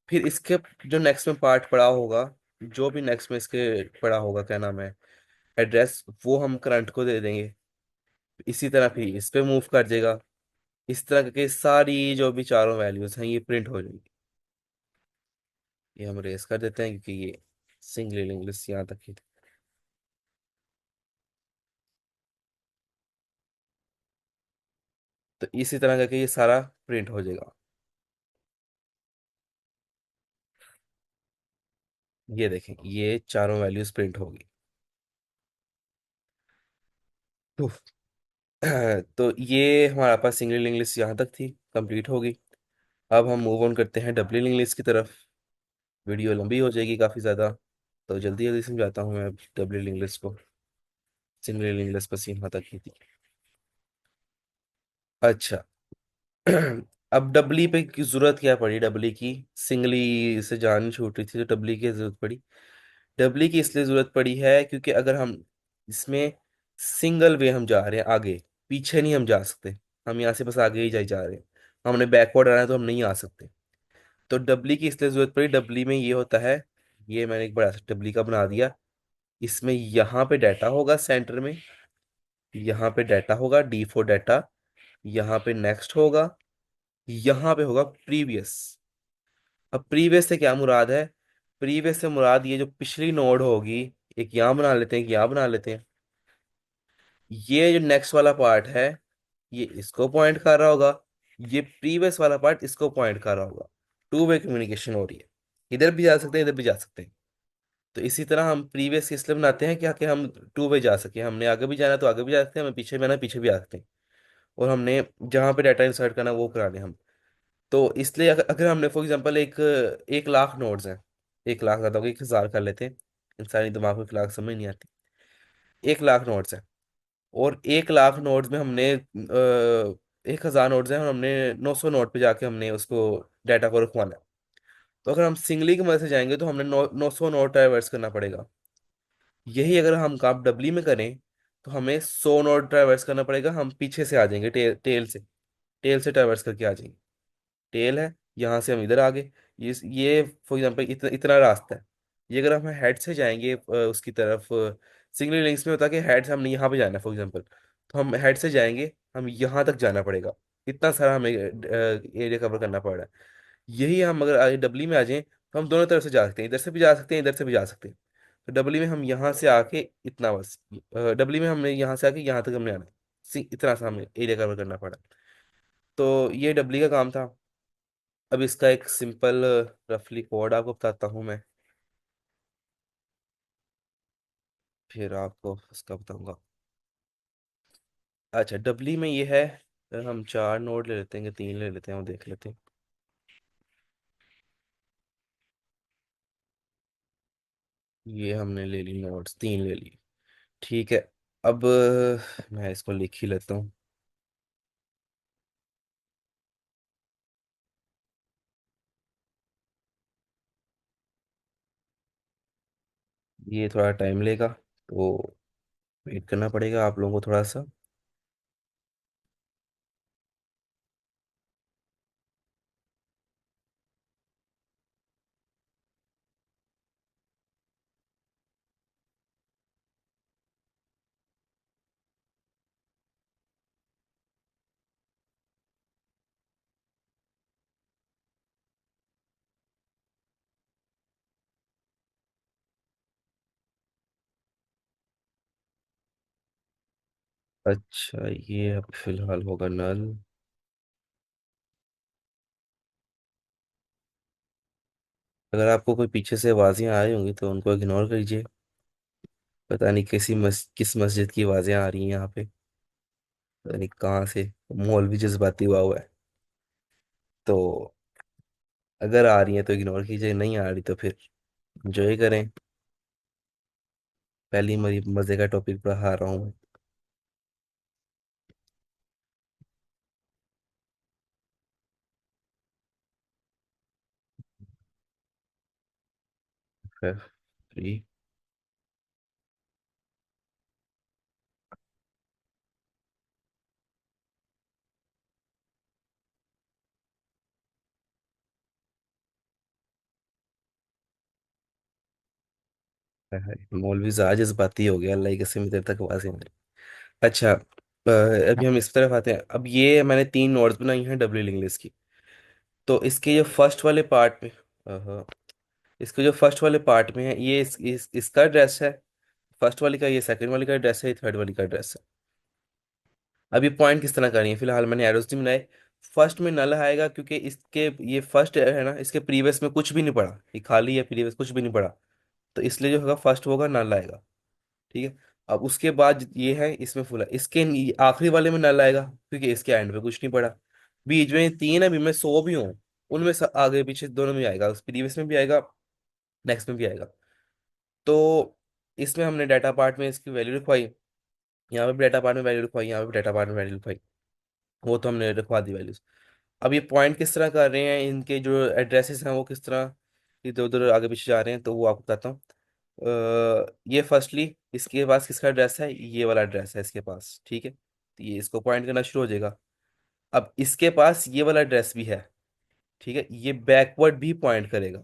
फिर इसके जो नेक्स्ट में पार्ट पड़ा होगा, जो भी नेक्स्ट में इसके पड़ा होगा, क्या नाम है, एड्रेस, वो हम करंट को दे देंगे। इसी तरह फिर इस पे मूव कर देगा। इस तरह करके सारी जो भी चारों वैल्यूज हैं ये प्रिंट हो जाएगी। ये हम रेस कर देते हैं, क्योंकि ये सिंगल इंग्लिश यहाँ तक ही थी। तो इसी तरह करके ये सारा प्रिंट हो जाएगा। ये देखें, ये चारों वैल्यूज प्रिंट होगी। तो तो ये हमारे पास सिंगल इंग्लिश यहाँ तक थी, कंप्लीट होगी। अब हम मूव ऑन करते हैं डबल इंग्लिश की तरफ। वीडियो लंबी हो जाएगी काफ़ी ज़्यादा, तो जल्दी जल्दी समझाता हूँ मैं डबल इंग्लिश को। सिंगल इंग्लिश बस यहाँ तक ही थी। अच्छा, अब डबली पे की जरूरत क्या पड़ी, डबली की सिंगली से जान छूट रही थी, तो डबली की जरूरत पड़ी। डबली की इसलिए जरूरत पड़ी है क्योंकि अगर हम इसमें सिंगल वे हम जा रहे हैं आगे, पीछे नहीं हम जा सकते। हम यहाँ से बस आगे ही जा रहे हैं, हमने बैकवर्ड आना है तो हम नहीं आ सकते। तो डबली की इसलिए जरूरत पड़ी, डबली में ये होता है, ये मैंने एक बड़ा सा डबली का बना दिया। इसमें यहाँ पे डाटा होगा सेंटर में, यहाँ पे डाटा होगा D4 डाटा, यहाँ पे नेक्स्ट होगा, यहाँ पे होगा प्रीवियस। अब प्रीवियस से क्या मुराद है? प्रीवियस से मुराद ये जो पिछली नोड होगी, एक यहाँ बना लेते हैं, एक यहाँ बना लेते हैं। ये जो नेक्स्ट वाला पार्ट है, ये इसको पॉइंट कर रहा होगा, ये प्रीवियस वाला पार्ट इसको पॉइंट कर रहा होगा। टू वे कम्युनिकेशन हो रही है, इधर भी जा सकते हैं, इधर भी जा सकते हैं। तो इसी तरह हम प्रीवियस इसलिए बनाते हैं कि हम टू वे जा सके, हमने आगे भी जाना तो आगे भी जा सकते हैं, हमें पीछे भी आना पीछे भी आ सकते हैं। और हमने जहाँ पे डाटा इंसर्ट करना वो करा लें हम। तो इसलिए अगर हमने फॉर एग्जांपल एक 1 लाख नोड्स हैं, 1 लाख ज्यादा होगा, 1,000 कर लेते हैं, इंसानी दिमाग में 1 लाख समझ नहीं आती। 1 लाख नोड्स हैं, और 1 लाख नोड्स में हमने 1,000 नोड्स हैं, और हमने 900 नोड पे जाके हमने उसको डाटा को रखवाना है। तो अगर हम सिंगली की मदद से जाएंगे तो हमें 900 नोड ट्रैवर्स करना पड़ेगा। यही अगर हम काम डबली में करें तो हमें 100 नोड ट्रैवर्स करना पड़ेगा, हम पीछे से आ जाएंगे, टेल से ट्रैवर्स करके आ जाएंगे। टेल है, यहाँ से हम इधर आ गए। ये फॉर एग्जांपल इतना रास्ता है। ये अगर हम हेड से जाएंगे उसकी तरफ, सिंगल लिंक्स में होता है कि हेड से हमने यहाँ पे जाना है फॉर एग्जांपल, तो हम हेड से जाएंगे, हम यहाँ तक जाना पड़ेगा। इतना सारा हमें एरिया कवर करना पड़ रहा है। यही हम अगर आगे डबली में आ जाएं तो हम दोनों तरफ से जा सकते हैं, इधर से भी जा सकते हैं, इधर से भी जा सकते हैं। तो डबली में हम यहाँ से आके इतना बस, डबली में हमने यहाँ से आके यहाँ तक हमने आना है। इतना सा हमें एरिया कवर करना पड़ा। तो ये डबली का काम था। अब इसका एक सिंपल रफली कोड आपको बताता हूँ मैं, फिर आपको इसका बताऊंगा। अच्छा, डबली में ये है, हम 4 नोड ले लेते हैं, 3 ले लेते हैं, वो देख लेते हैं। ये हमने ले ली, नोड्स 3 ले ली। ठीक है। अब मैं इसको लिख ही लेता हूँ। ये थोड़ा टाइम लेगा, तो वेट करना पड़ेगा आप लोगों को थोड़ा सा। अच्छा, ये अब फिलहाल होगा नल। अगर आपको कोई पीछे से आवाज़ें आ रही होंगी तो उनको इग्नोर कीजिए। पता नहीं किस मस्जिद की आवाज़ें आ रही हैं यहाँ पे, पता नहीं कहाँ से। मौलवी जज्बाती हुआ है। तो अगर आ रही है तो इग्नोर कीजिए, नहीं आ रही तो फिर एंजॉय करें। पहली मरी मज़े का टॉपिक पढ़ा रहा हूँ मैं। फ्री। मौलवी जहाज जज्बाती हो गया, अल्लाह की कसम इधर तक आवाज़ें आ रही। अच्छा, अभी हम इस तरफ आते हैं। अब ये मैंने 3 नोट्स बनाई हैं डब्ल्यू इंग्लिश की। तो इसके जो फर्स्ट वाले पार्ट में, अह, इसके जो फर्स्ट वाले पार्ट में है, ये इसका ड्रेस है। फर्स्ट वाली का, ये सेकंड वाली का ड्रेस है, ये थर्ड वाली का ड्रेस है। अब ये पॉइंट किस तरह करनी है, फिलहाल मैंने एरोस नहीं बनाए। फर्स्ट में नल आएगा क्योंकि इसके, ये फर्स्ट है ना, इसके प्रीवियस में कुछ भी नहीं पड़ा, ये खाली है, प्रीवियस कुछ भी नहीं पड़ा। तो इसलिए जो होगा फर्स्ट होगा, नल आएगा। ठीक है। अब उसके बाद ये है, इसमें फुल है, इसके आखिरी वाले में नल आएगा क्योंकि इसके एंड में कुछ नहीं पड़ा। बीच में 3 है, बीच में 100 भी हूँ, उनमें आगे पीछे दोनों में आएगा, प्रीवियस में भी आएगा, नेक्स्ट में भी आएगा। तो इसमें हमने डाटा पार्ट में इसकी वैल्यू लिखवाई, यहाँ पे भी डाटा पार्ट में वैल्यू लिखवाई, यहाँ पे भी डाटा पार्ट में वैल्यू लिखवाई। वो तो हमने लिखवा दी वैल्यूज। अब ये पॉइंट किस तरह कर रहे हैं, इनके जो एड्रेसेस हैं वो किस तरह इधर उधर आगे पीछे जा रहे हैं, तो वो आपको बताता हूँ। ये फर्स्टली इसके पास किसका एड्रेस है, ये वाला एड्रेस है इसके पास। ठीक है, तो ये इसको पॉइंट करना शुरू हो जाएगा। अब इसके पास ये वाला एड्रेस भी है। ठीक है, ये बैकवर्ड भी पॉइंट करेगा।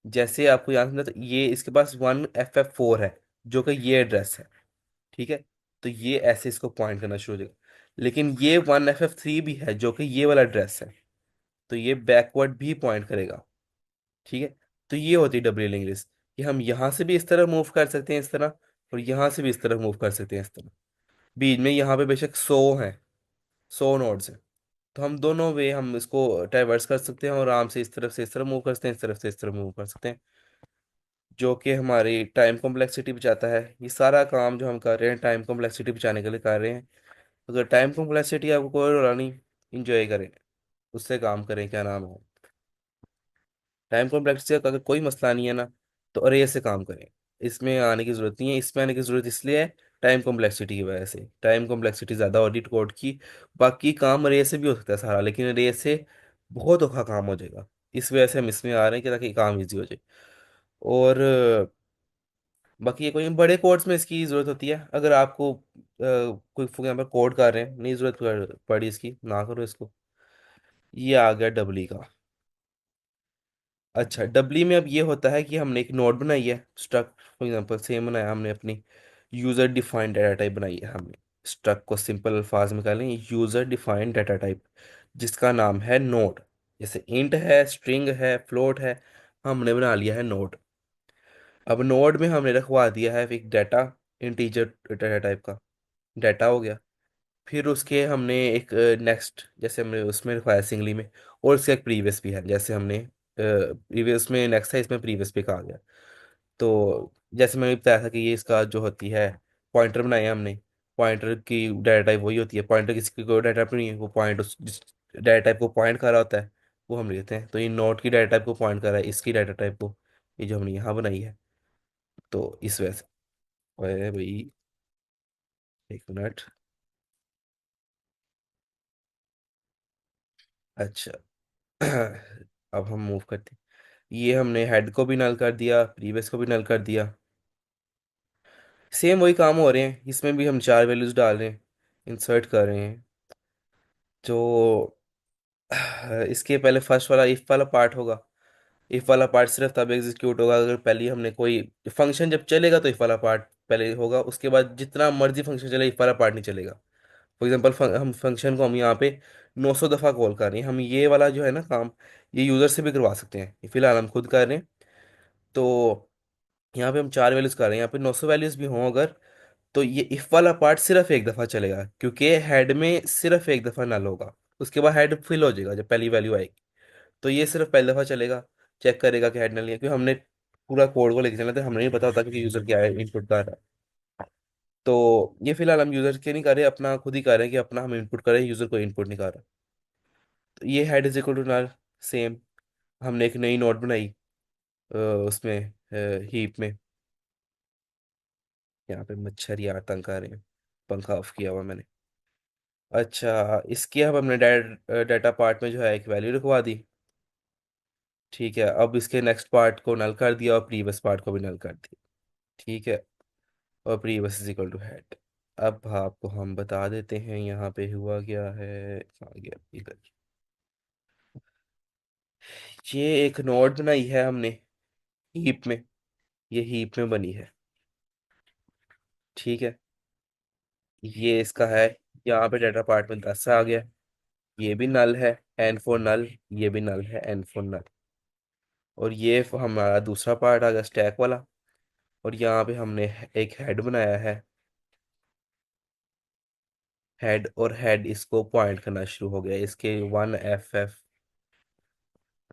जैसे आपको याद समझा, तो ये इसके पास 1FF4 है, जो कि ये एड्रेस है। ठीक है, तो ये ऐसे इसको पॉइंट करना शुरू हो जाएगा। लेकिन ये 1FF3 भी है, जो कि ये वाला एड्रेस है। तो ये बैकवर्ड भी पॉइंट करेगा। ठीक है। तो ये होती है डब्ल्यू इंग्लिश, कि हम यहाँ से भी इस तरह मूव कर सकते हैं इस तरह, और यहाँ से भी इस तरह मूव कर सकते हैं इस तरह। बीच में यहाँ पे बेशक 100 नोड्स हैं, तो हम दोनों वे हम इसको डाइवर्स कर सकते हैं, और आराम से इस तरफ से इस तरफ मूव कर सकते हैं, इस तरफ से इस तरफ मूव कर सकते हैं, जो कि हमारी टाइम कॉम्प्लेक्सिटी बचाता है। ये सारा काम जो हम कर रहे हैं टाइम कॉम्प्लेक्सिटी बचाने के लिए कर रहे हैं। अगर टाइम कॉम्प्लेक्सिटी आपको कोई रोला नहीं, इंजॉय करें, उससे काम करें, क्या नाम है, टाइम कॉम्प्लेक्सिटी का अगर कोई मसला नहीं है ना, तो अरे से काम करें। इसमें आने की ज़रूरत नहीं है, इसमें आने की ज़रूरत इसलिए है टाइम कॉम्प्लेक्सिटी की वजह से। टाइम कॉम्प्लेक्सिटी ज़्यादा ऑडिट कोड की, बाकी काम अरे से भी हो सकता है सारा, लेकिन अरे से बहुत औखा काम हो जाएगा। इस वजह से हम इसमें आ रहे हैं कि ताकि काम इजी हो जाए। और बाकी ये कोई बड़े कोड्स में इसकी ज़रूरत होती है। अगर आपको कोई फॉर एग्जाम्पल कोड कर रहे हैं, नहीं ज़रूरत पड़ी इसकी, ना करो इसको। ये आ गया डबली का। अच्छा, डबली में अब ये होता है कि हमने एक नोड बनाई है स्ट्रक्ट, फॉर एग्जांपल सेम बनाया हमने अपनी यूजर डिफाइंड डाटा टाइप बनाई है हमने। स्ट्रक्ट को सिंपल अल्फाज में कह लें यूजर डिफाइंड डाटा टाइप, जिसका नाम है नोड। जैसे इंट है, स्ट्रिंग है, फ्लोट है, हमने बना लिया है नोड। अब नोड में हमने रखवा दिया है एक डाटा, इंटीजर डाटा टाइप का डाटा हो गया। फिर उसके हमने एक नेक्स्ट, जैसे हमने उसमें रखवाया सिंगली में, और उसका एक प्रीवियस भी है, जैसे हमने प्रीवियस में नेक्स्ट है, इसमें प्रीवियस पे कहा गया। तो जैसे मैंने बताया था कि ये इसका जो होती है पॉइंटर बनाया हमने। पॉइंटर की डाटा टाइप वही होती है, पॉइंटर किसी कोई डाटा टाइप नहीं है, वो पॉइंट उस जिस डाटा टाइप को पॉइंट कर रहा होता है, वो हम लेते हैं। तो ये नोट की डाटा टाइप को पॉइंट कर रहा है, इसकी डाटा टाइप को, ये जो हमने यहाँ बनाई है। तो इस वजह से ओए भाई, एक मिनट। अच्छा अब हम मूव करते हैं। ये हमने हेड को भी नल कर दिया, प्रीवियस को भी नल कर दिया। सेम वही काम हो रहे हैं, इसमें भी हम चार वैल्यूज डाल रहे हैं, इंसर्ट कर रहे हैं। तो इसके पहले फर्स्ट वाला इफ वाला पार्ट होगा। इफ वाला पार्ट सिर्फ तब एग्जीक्यूट होगा अगर पहले हमने कोई फंक्शन जब चलेगा, तो इफ वाला पार्ट पहले होगा, उसके बाद जितना मर्जी फंक्शन चले इफ वाला पार्ट नहीं चलेगा। फॉर एग्जांपल हम फंक्शन को हम यहाँ पे 900 दफ़ा कॉल कर रहे हैं, हम ये वाला जो है ना काम, ये यूज़र से भी करवा सकते हैं, फिलहाल हम खुद कर रहे हैं। तो यहाँ पे हम चार वैल्यूज कर रहे हैं, यहाँ पे 900 वैल्यूज भी हों अगर, तो ये इफ वाला पार्ट सिर्फ एक दफ़ा चलेगा, क्योंकि हेड में सिर्फ एक दफ़ा नल होगा। उसके बाद हेड फिल हो जाएगा जब पहली वैल्यू आएगी। तो ये सिर्फ पहली दफ़ा चलेगा, चेक करेगा कि हेड नल नहीं है, क्योंकि हमने पूरा कोड को लेके चलना था, हमें नहीं पता होता कि यूज़र क्या है, इनपुट कर रहा है। तो ये फिलहाल हम यूज़र के नहीं कर रहे, अपना खुद ही कर रहे हैं कि अपना हम इनपुट कर रहे हैं, यूज़र को इनपुट नहीं कर रहा। तो ये head is equal to null. Same हमने एक नई नोड बनाई उसमें हीप में। यहाँ पे मच्छर यार तंग कर रहे हैं, पंखा ऑफ किया हुआ मैंने। अच्छा, इसके अब हमने डाटा पार्ट में जो है एक वैल्यू लिखवा दी। ठीक है, अब इसके नेक्स्ट पार्ट को नल कर दिया, और प्रीवियस पार्ट को भी नल कर दिया। ठीक है, और previous is equal to head. अब आपको हम बता देते हैं यहाँ पे हुआ क्या है। आ गया इधर। ये एक नोड बनाई है हमने हीप में, ये हीप में बनी है। ठीक है, ये इसका है, यहाँ पे डाटा पार्ट में 10 आ गया। ये भी नल है, एन फोर नल। ये भी नल है, एन फोर नल। और ये हमारा दूसरा पार्ट आ गया स्टैक वाला। और यहाँ पे हमने एक हेड बनाया है, हेड, और हेड इसको पॉइंट करना शुरू हो गया, इसके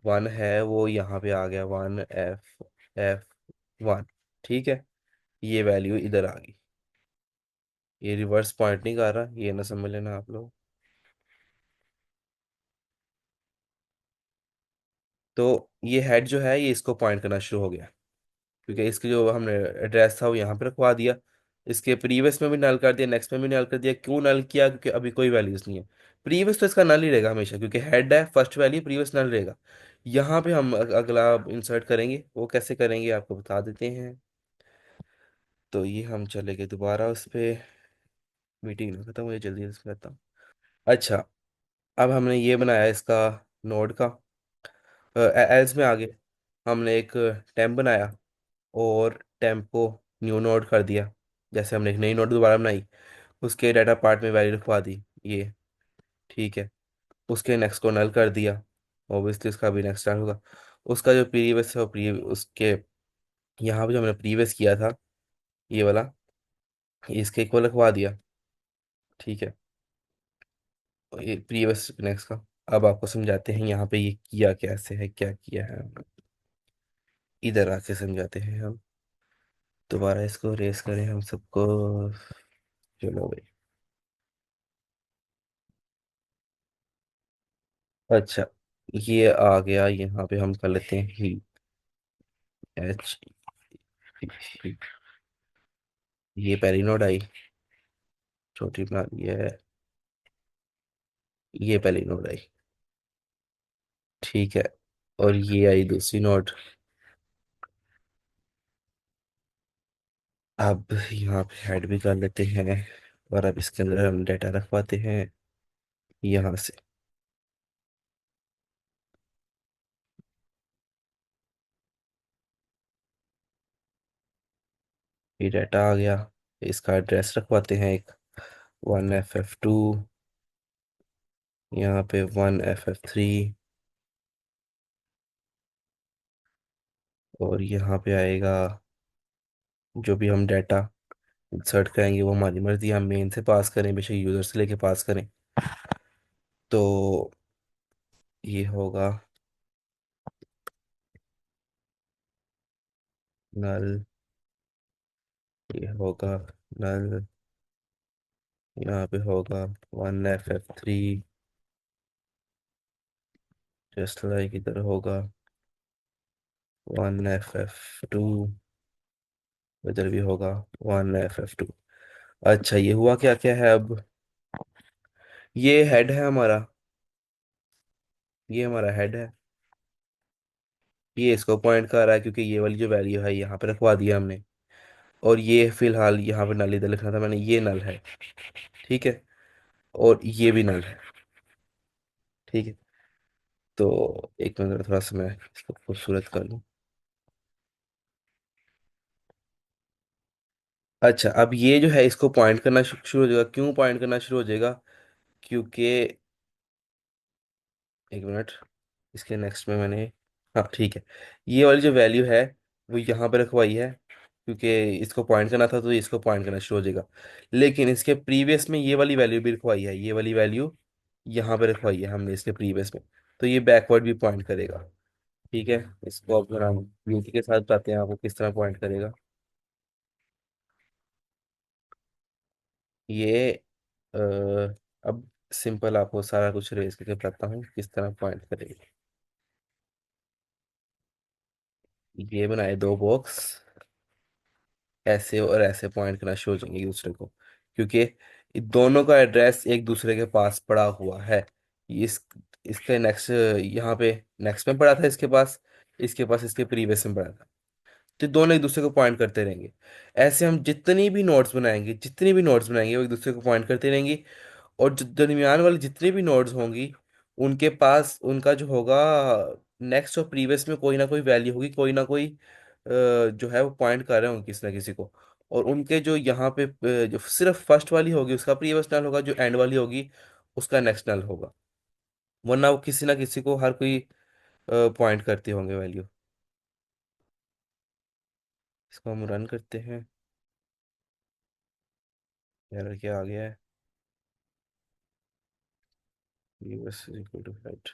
1 है वो यहाँ पे आ गया, 1 F F 1। ठीक है, ये वैल्यू इधर आ गई। ये रिवर्स पॉइंट नहीं कर रहा, ये ना समझ लेना आप लोग। तो ये हेड जो है ये इसको पॉइंट करना शुरू हो गया, क्योंकि इसके जो हमने एड्रेस था वो यहाँ पे रखवा दिया। इसके प्रीवियस में भी नल कर दिया, नेक्स्ट में भी नल कर दिया। क्यों नल किया? क्योंकि अभी कोई वैल्यूज नहीं है। प्रीवियस तो इसका नल ही रहेगा हमेशा, क्योंकि हेड है, फर्स्ट वैल्यू, प्रीवियस नल रहेगा। यहाँ पे हम अगला इंसर्ट करेंगे, वो कैसे करेंगे आपको बता देते हैं। तो ये हम चलेंगे दोबारा उस पर, मीटिंग ना खत्म हो जाए, जल्दी से करता हूँ। अच्छा, अब हमने ये बनाया इसका नोड का एल्स में आगे हमने एक टेम्प बनाया, और टेम्प को न्यू नोड कर दिया। जैसे हमने एक नई नोड दोबारा बनाई, उसके डाटा पार्ट में वैल्यू लिखवा दी ये। ठीक है, उसके नेक्स्ट को नल कर दिया। ऑब्वियसली उसका भी नेक्स्ट टाइम होगा। उसका जो प्रीवियस है वो उसके यहाँ पे जो हमने प्रीवियस किया था, ये वाला, इसके इक्वल लिखवा दिया। ठीक है, ये प्रीवियस नेक्स्ट का। अब आपको समझाते हैं यहाँ पे ये किया कैसे है, क्या किया है। इधर आके समझाते हैं हम। दोबारा इसको रेस करें हम सबको। चलो भाई। अच्छा, ये आ गया, यहाँ पे हम कर लेते हैं ही। एच, ये पहली नोड आई, छोटी बना दी है। ये पहली नोड आई। ठीक है, और ये आई दूसरी नोड। अब यहाँ पे ऐड भी कर लेते हैं। और अब इसके अंदर हम डेटा रखवाते हैं यहाँ से। ये डाटा आ गया। इसका एड्रेस रखवाते हैं एक, 1FF2, यहाँ पे 1FF3, और यहाँ पे आएगा जो भी हम डाटा इंसर्ट करेंगे वो हमारी मर्जी, हम मेन से पास करें बेशक यूजर से लेके पास करें। तो ये होगा नल, ये होगा नल, यहाँ पे होगा 1FF3, जस्ट लाइक इधर होगा 1FF2, इधर भी होगा 1FF2। अच्छा, ये हुआ क्या क्या है अब। ये हेड है हमारा, ये हमारा हेड है। ये इसको पॉइंट कर रहा है क्योंकि ये वाली जो वैल्यू है यहाँ पे रखवा दिया हमने। और ये फिलहाल यहाँ पे नल इधर लिखना था मैंने, ये नल है। ठीक है, और ये भी नल है। ठीक है, तो एक मिनट थोड़ा सा मैं इसको खूबसूरत कर लूँ। अच्छा, अब ये जो है इसको पॉइंट करना शुरू हो जाएगा। क्यों पॉइंट करना शुरू हो जाएगा? क्योंकि, एक मिनट, इसके नेक्स्ट में मैंने, हाँ ठीक है, ये वाली जो वैल्यू है वो यहाँ पे रखवाई है क्योंकि इसको पॉइंट करना था, तो ये इसको पॉइंट करना शुरू हो जाएगा। लेकिन इसके प्रीवियस में ये वाली वैल्यू भी रखवाई है, ये वाली वैल्यू यहाँ पे रखवाई है हमने इसके प्रीवियस में। तो ये बैकवर्ड भी पॉइंट करेगा। ठीक है, इसको अब हम ब्यूटी के साथ बताते हैं आपको किस तरह पॉइंट करेगा ये। अ, अब सिंपल आपको सारा कुछ रेज करके बताता हूँ किस तरह पॉइंट करेगा। ये बनाए दो बॉक्स, ऐसे और ऐसे पॉइंट करना शुरू हो जाएंगे एक दूसरे को, क्योंकि दोनों का एड्रेस एक दूसरे के पास पड़ा हुआ है। इस इसके नेक्स्ट यहाँ पे नेक्स्ट में पड़ा था इसके पास इसके प्रीवियस में पड़ा था। तो दोनों एक दूसरे को पॉइंट करते रहेंगे। ऐसे हम जितनी भी नोट्स बनाएंगे वो एक दूसरे को पॉइंट करते रहेंगे। और जो दरमियान वाली जितनी भी नोड्स होंगी उनके पास उनका जो होगा नेक्स्ट और प्रीवियस में कोई ना कोई वैल्यू होगी, कोई ना कोई जो है वो पॉइंट कर रहे होंगे किसी ना किसी को। और उनके जो यहाँ पे जो सिर्फ फर्स्ट वाली होगी उसका प्रीवियस नल होगा, जो एंड वाली होगी उसका नेक्स्ट नल होगा। वरना वो किसी ना किसी को हर कोई पॉइंट करते होंगे वैल्यू। इसको हम रन करते हैं। एरर क्या आ गया है? Previous equal to head.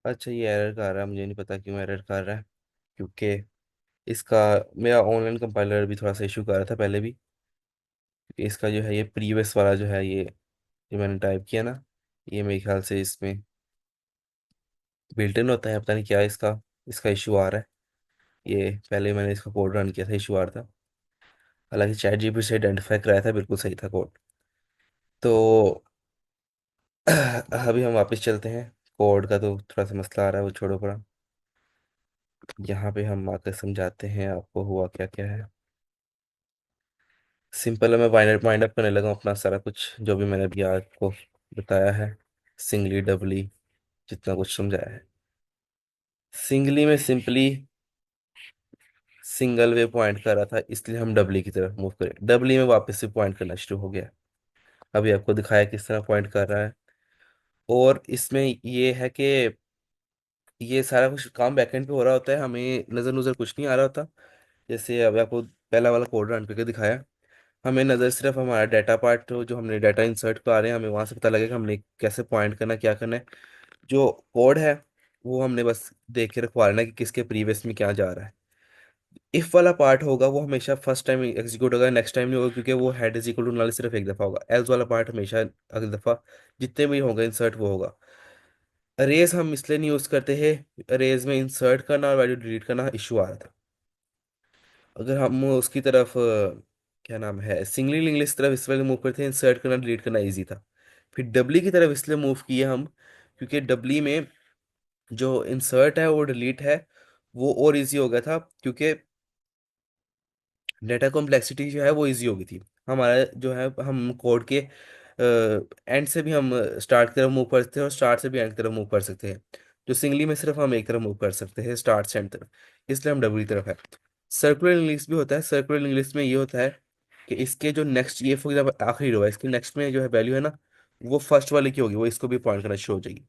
अच्छा, ये एरर कर रहा है, मुझे नहीं पता क्यों एरर कर रहा है। क्योंकि इसका मेरा ऑनलाइन कंपाइलर भी थोड़ा सा इशू कर रहा था पहले भी। इसका जो है ये प्रीवियस वाला जो है ये जो मैंने टाइप किया ना, ये मेरे ख्याल से इसमें बिल्ट इन होता है, पता नहीं क्या इसका इसका इशू आ रहा है। ये पहले मैंने इसका कोड रन किया था, इशू आ रहा था। हालांकि चैट जीपीटी से आइडेंटिफाई कराया था, बिल्कुल सही था कोड। तो अभी हम वापस चलते हैं। कोड का तो थोड़ा सा मसला आ रहा है, वो छोड़ो पड़ा। यहाँ पे हम आकर समझाते हैं आपको हुआ क्या क्या है। सिंपल है, मैं वाइंड अप करने लगा हूँ अपना सारा कुछ जो भी मैंने अभी आपको बताया है, सिंगली डबली, जितना कुछ समझाया है। सिंगली में सिंपली सिंगल वे पॉइंट कर रहा था, इसलिए हम डबली की तरफ मूव करें, डबली में वापस से पॉइंट करना शुरू हो गया। अभी आपको दिखाया किस तरह पॉइंट कर रहा है। और इसमें ये है कि ये सारा कुछ काम बैकएंड पे हो रहा होता है, हमें नज़र नज़र कुछ नहीं आ रहा होता। जैसे अभी आपको पहला वाला कोड रन करके दिखाया, हमें नज़र सिर्फ हमारा डाटा पार्ट, जो हमने डाटा इंसर्ट कर रहे हैं, हमें वहां से पता लगेगा हमने कैसे पॉइंट करना, क्या करना है। जो कोड है वो हमने बस देख के रखवा लेना कि किसके प्रीवियस में क्या जा रहा है। इफ वाला पार्ट होगा वो हमेशा फर्स्ट टाइम एग्जीक्यूट होगा, नेक्स्ट टाइम नहीं होगा, क्योंकि वो head is equal to null सिर्फ एक दफा होगा। एल्स वाला पार्ट हमेशा अगली दफा जितने भी होगा इंसर्ट वो होगा। अरेज हम इसलिए नहीं यूज करते हैं, अरेज में इंसर्ट करना और वैल्यू डिलीट करना इशू आ रहा था। अगर हम उसकी तरफ क्या नाम है, सिंगली इंग्लिश तरफ इस वजह मूव करते हैं, इंसर्ट करना डिलीट करना इजी था। फिर डबली की तरफ इसलिए मूव किए हम, क्योंकि डबली में जो इंसर्ट है और डिलीट है वो और इजी हो गया था, क्योंकि डेटा कॉम्प्लेक्सिटी जो है वो इजी हो गई थी। हमारा जो है हम कोड के एंड से भी हम स्टार्ट की तरफ मूव कर सकते हैं और स्टार्ट से भी एंड की तरफ मूव कर सकते हैं। जो सिंगली में सिर्फ हम एक तरफ मूव कर सकते हैं, स्टार्ट से एंड तरफ, इसलिए हम डब्ल्यू तरफ है। सर्कुलर इंग्लिश भी होता है, सर्कुलर इंग्लिश में ये होता है कि इसके जो नेक्स्ट, ये फॉर एग्जाम्पल आखिरी रो है, इसके नेक्स्ट में जो है वैल्यू है ना, वो फर्स्ट वाले की होगी, वो इसको भी पॉइंट करना शुरू हो जाएगी।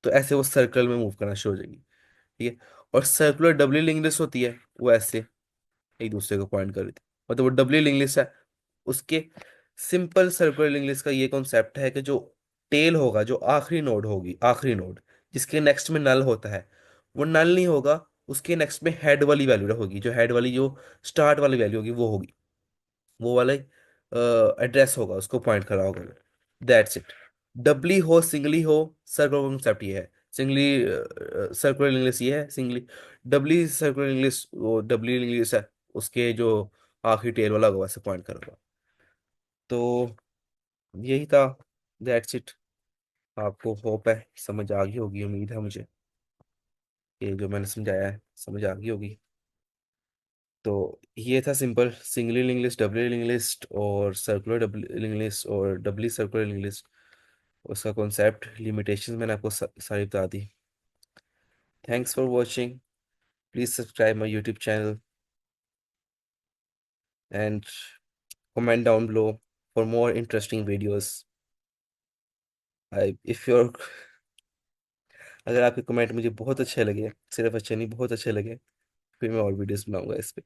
तो ऐसे वो सर्कल में मूव करना शुरू हो जाएगी। ठीक है। और सर्कुलर डब्ल्यू इंग्लिश होती है, वो ऐसे एक दूसरे को पॉइंट कर रही थी, मतलब वो डब्ल्यू इंग्लिश है। उसके सिंपल सर्कुलर इंग्लिश का ये कॉन्सेप्ट है कि जो टेल होगा, जो आखिरी नोड होगी, आखिरी नोड जिसके नेक्स्ट में नल होता है, वो नल नहीं होगा, उसके नेक्स्ट में हेड वाली वैल्यू होगी, जो हेड वाली जो स्टार्ट वाली वैल्यू होगी वो होगी, वो वाला एड्रेस होगा, उसको पॉइंट करा होगा। That's it. डबली हो सिंगली हो, सर्कुलर कॉन्सेप्ट ये है। सिंगली सर्कुलर इंग्लिश ये है, सिंगली डबली सर्कुलर इंग्लिश, वो डबली इंग्लिश है, उसके जो आखिरी टेल वाला होगा वैसे पॉइंट करूंगा। तो यही था। That's it. आपको होप है समझ आ गई होगी, उम्मीद है मुझे कि जो मैंने समझाया है समझ आ गई होगी। तो ये था simple single English, double English और सर्कुलर डबल इंग्लिश और डबली सर्कुलर इंग्लिश, उसका कॉन्सेप्ट, लिमिटेशंस मैंने आपको सारी बता दी। Thanks for watching. Please subscribe my YouTube channel and comment down below for more interesting videos. I if you're अगर आपके कमेंट मुझे बहुत अच्छे लगे, सिर्फ अच्छे नहीं बहुत अच्छे लगे, फिर मैं और वीडियोस बनाऊंगा इस पे।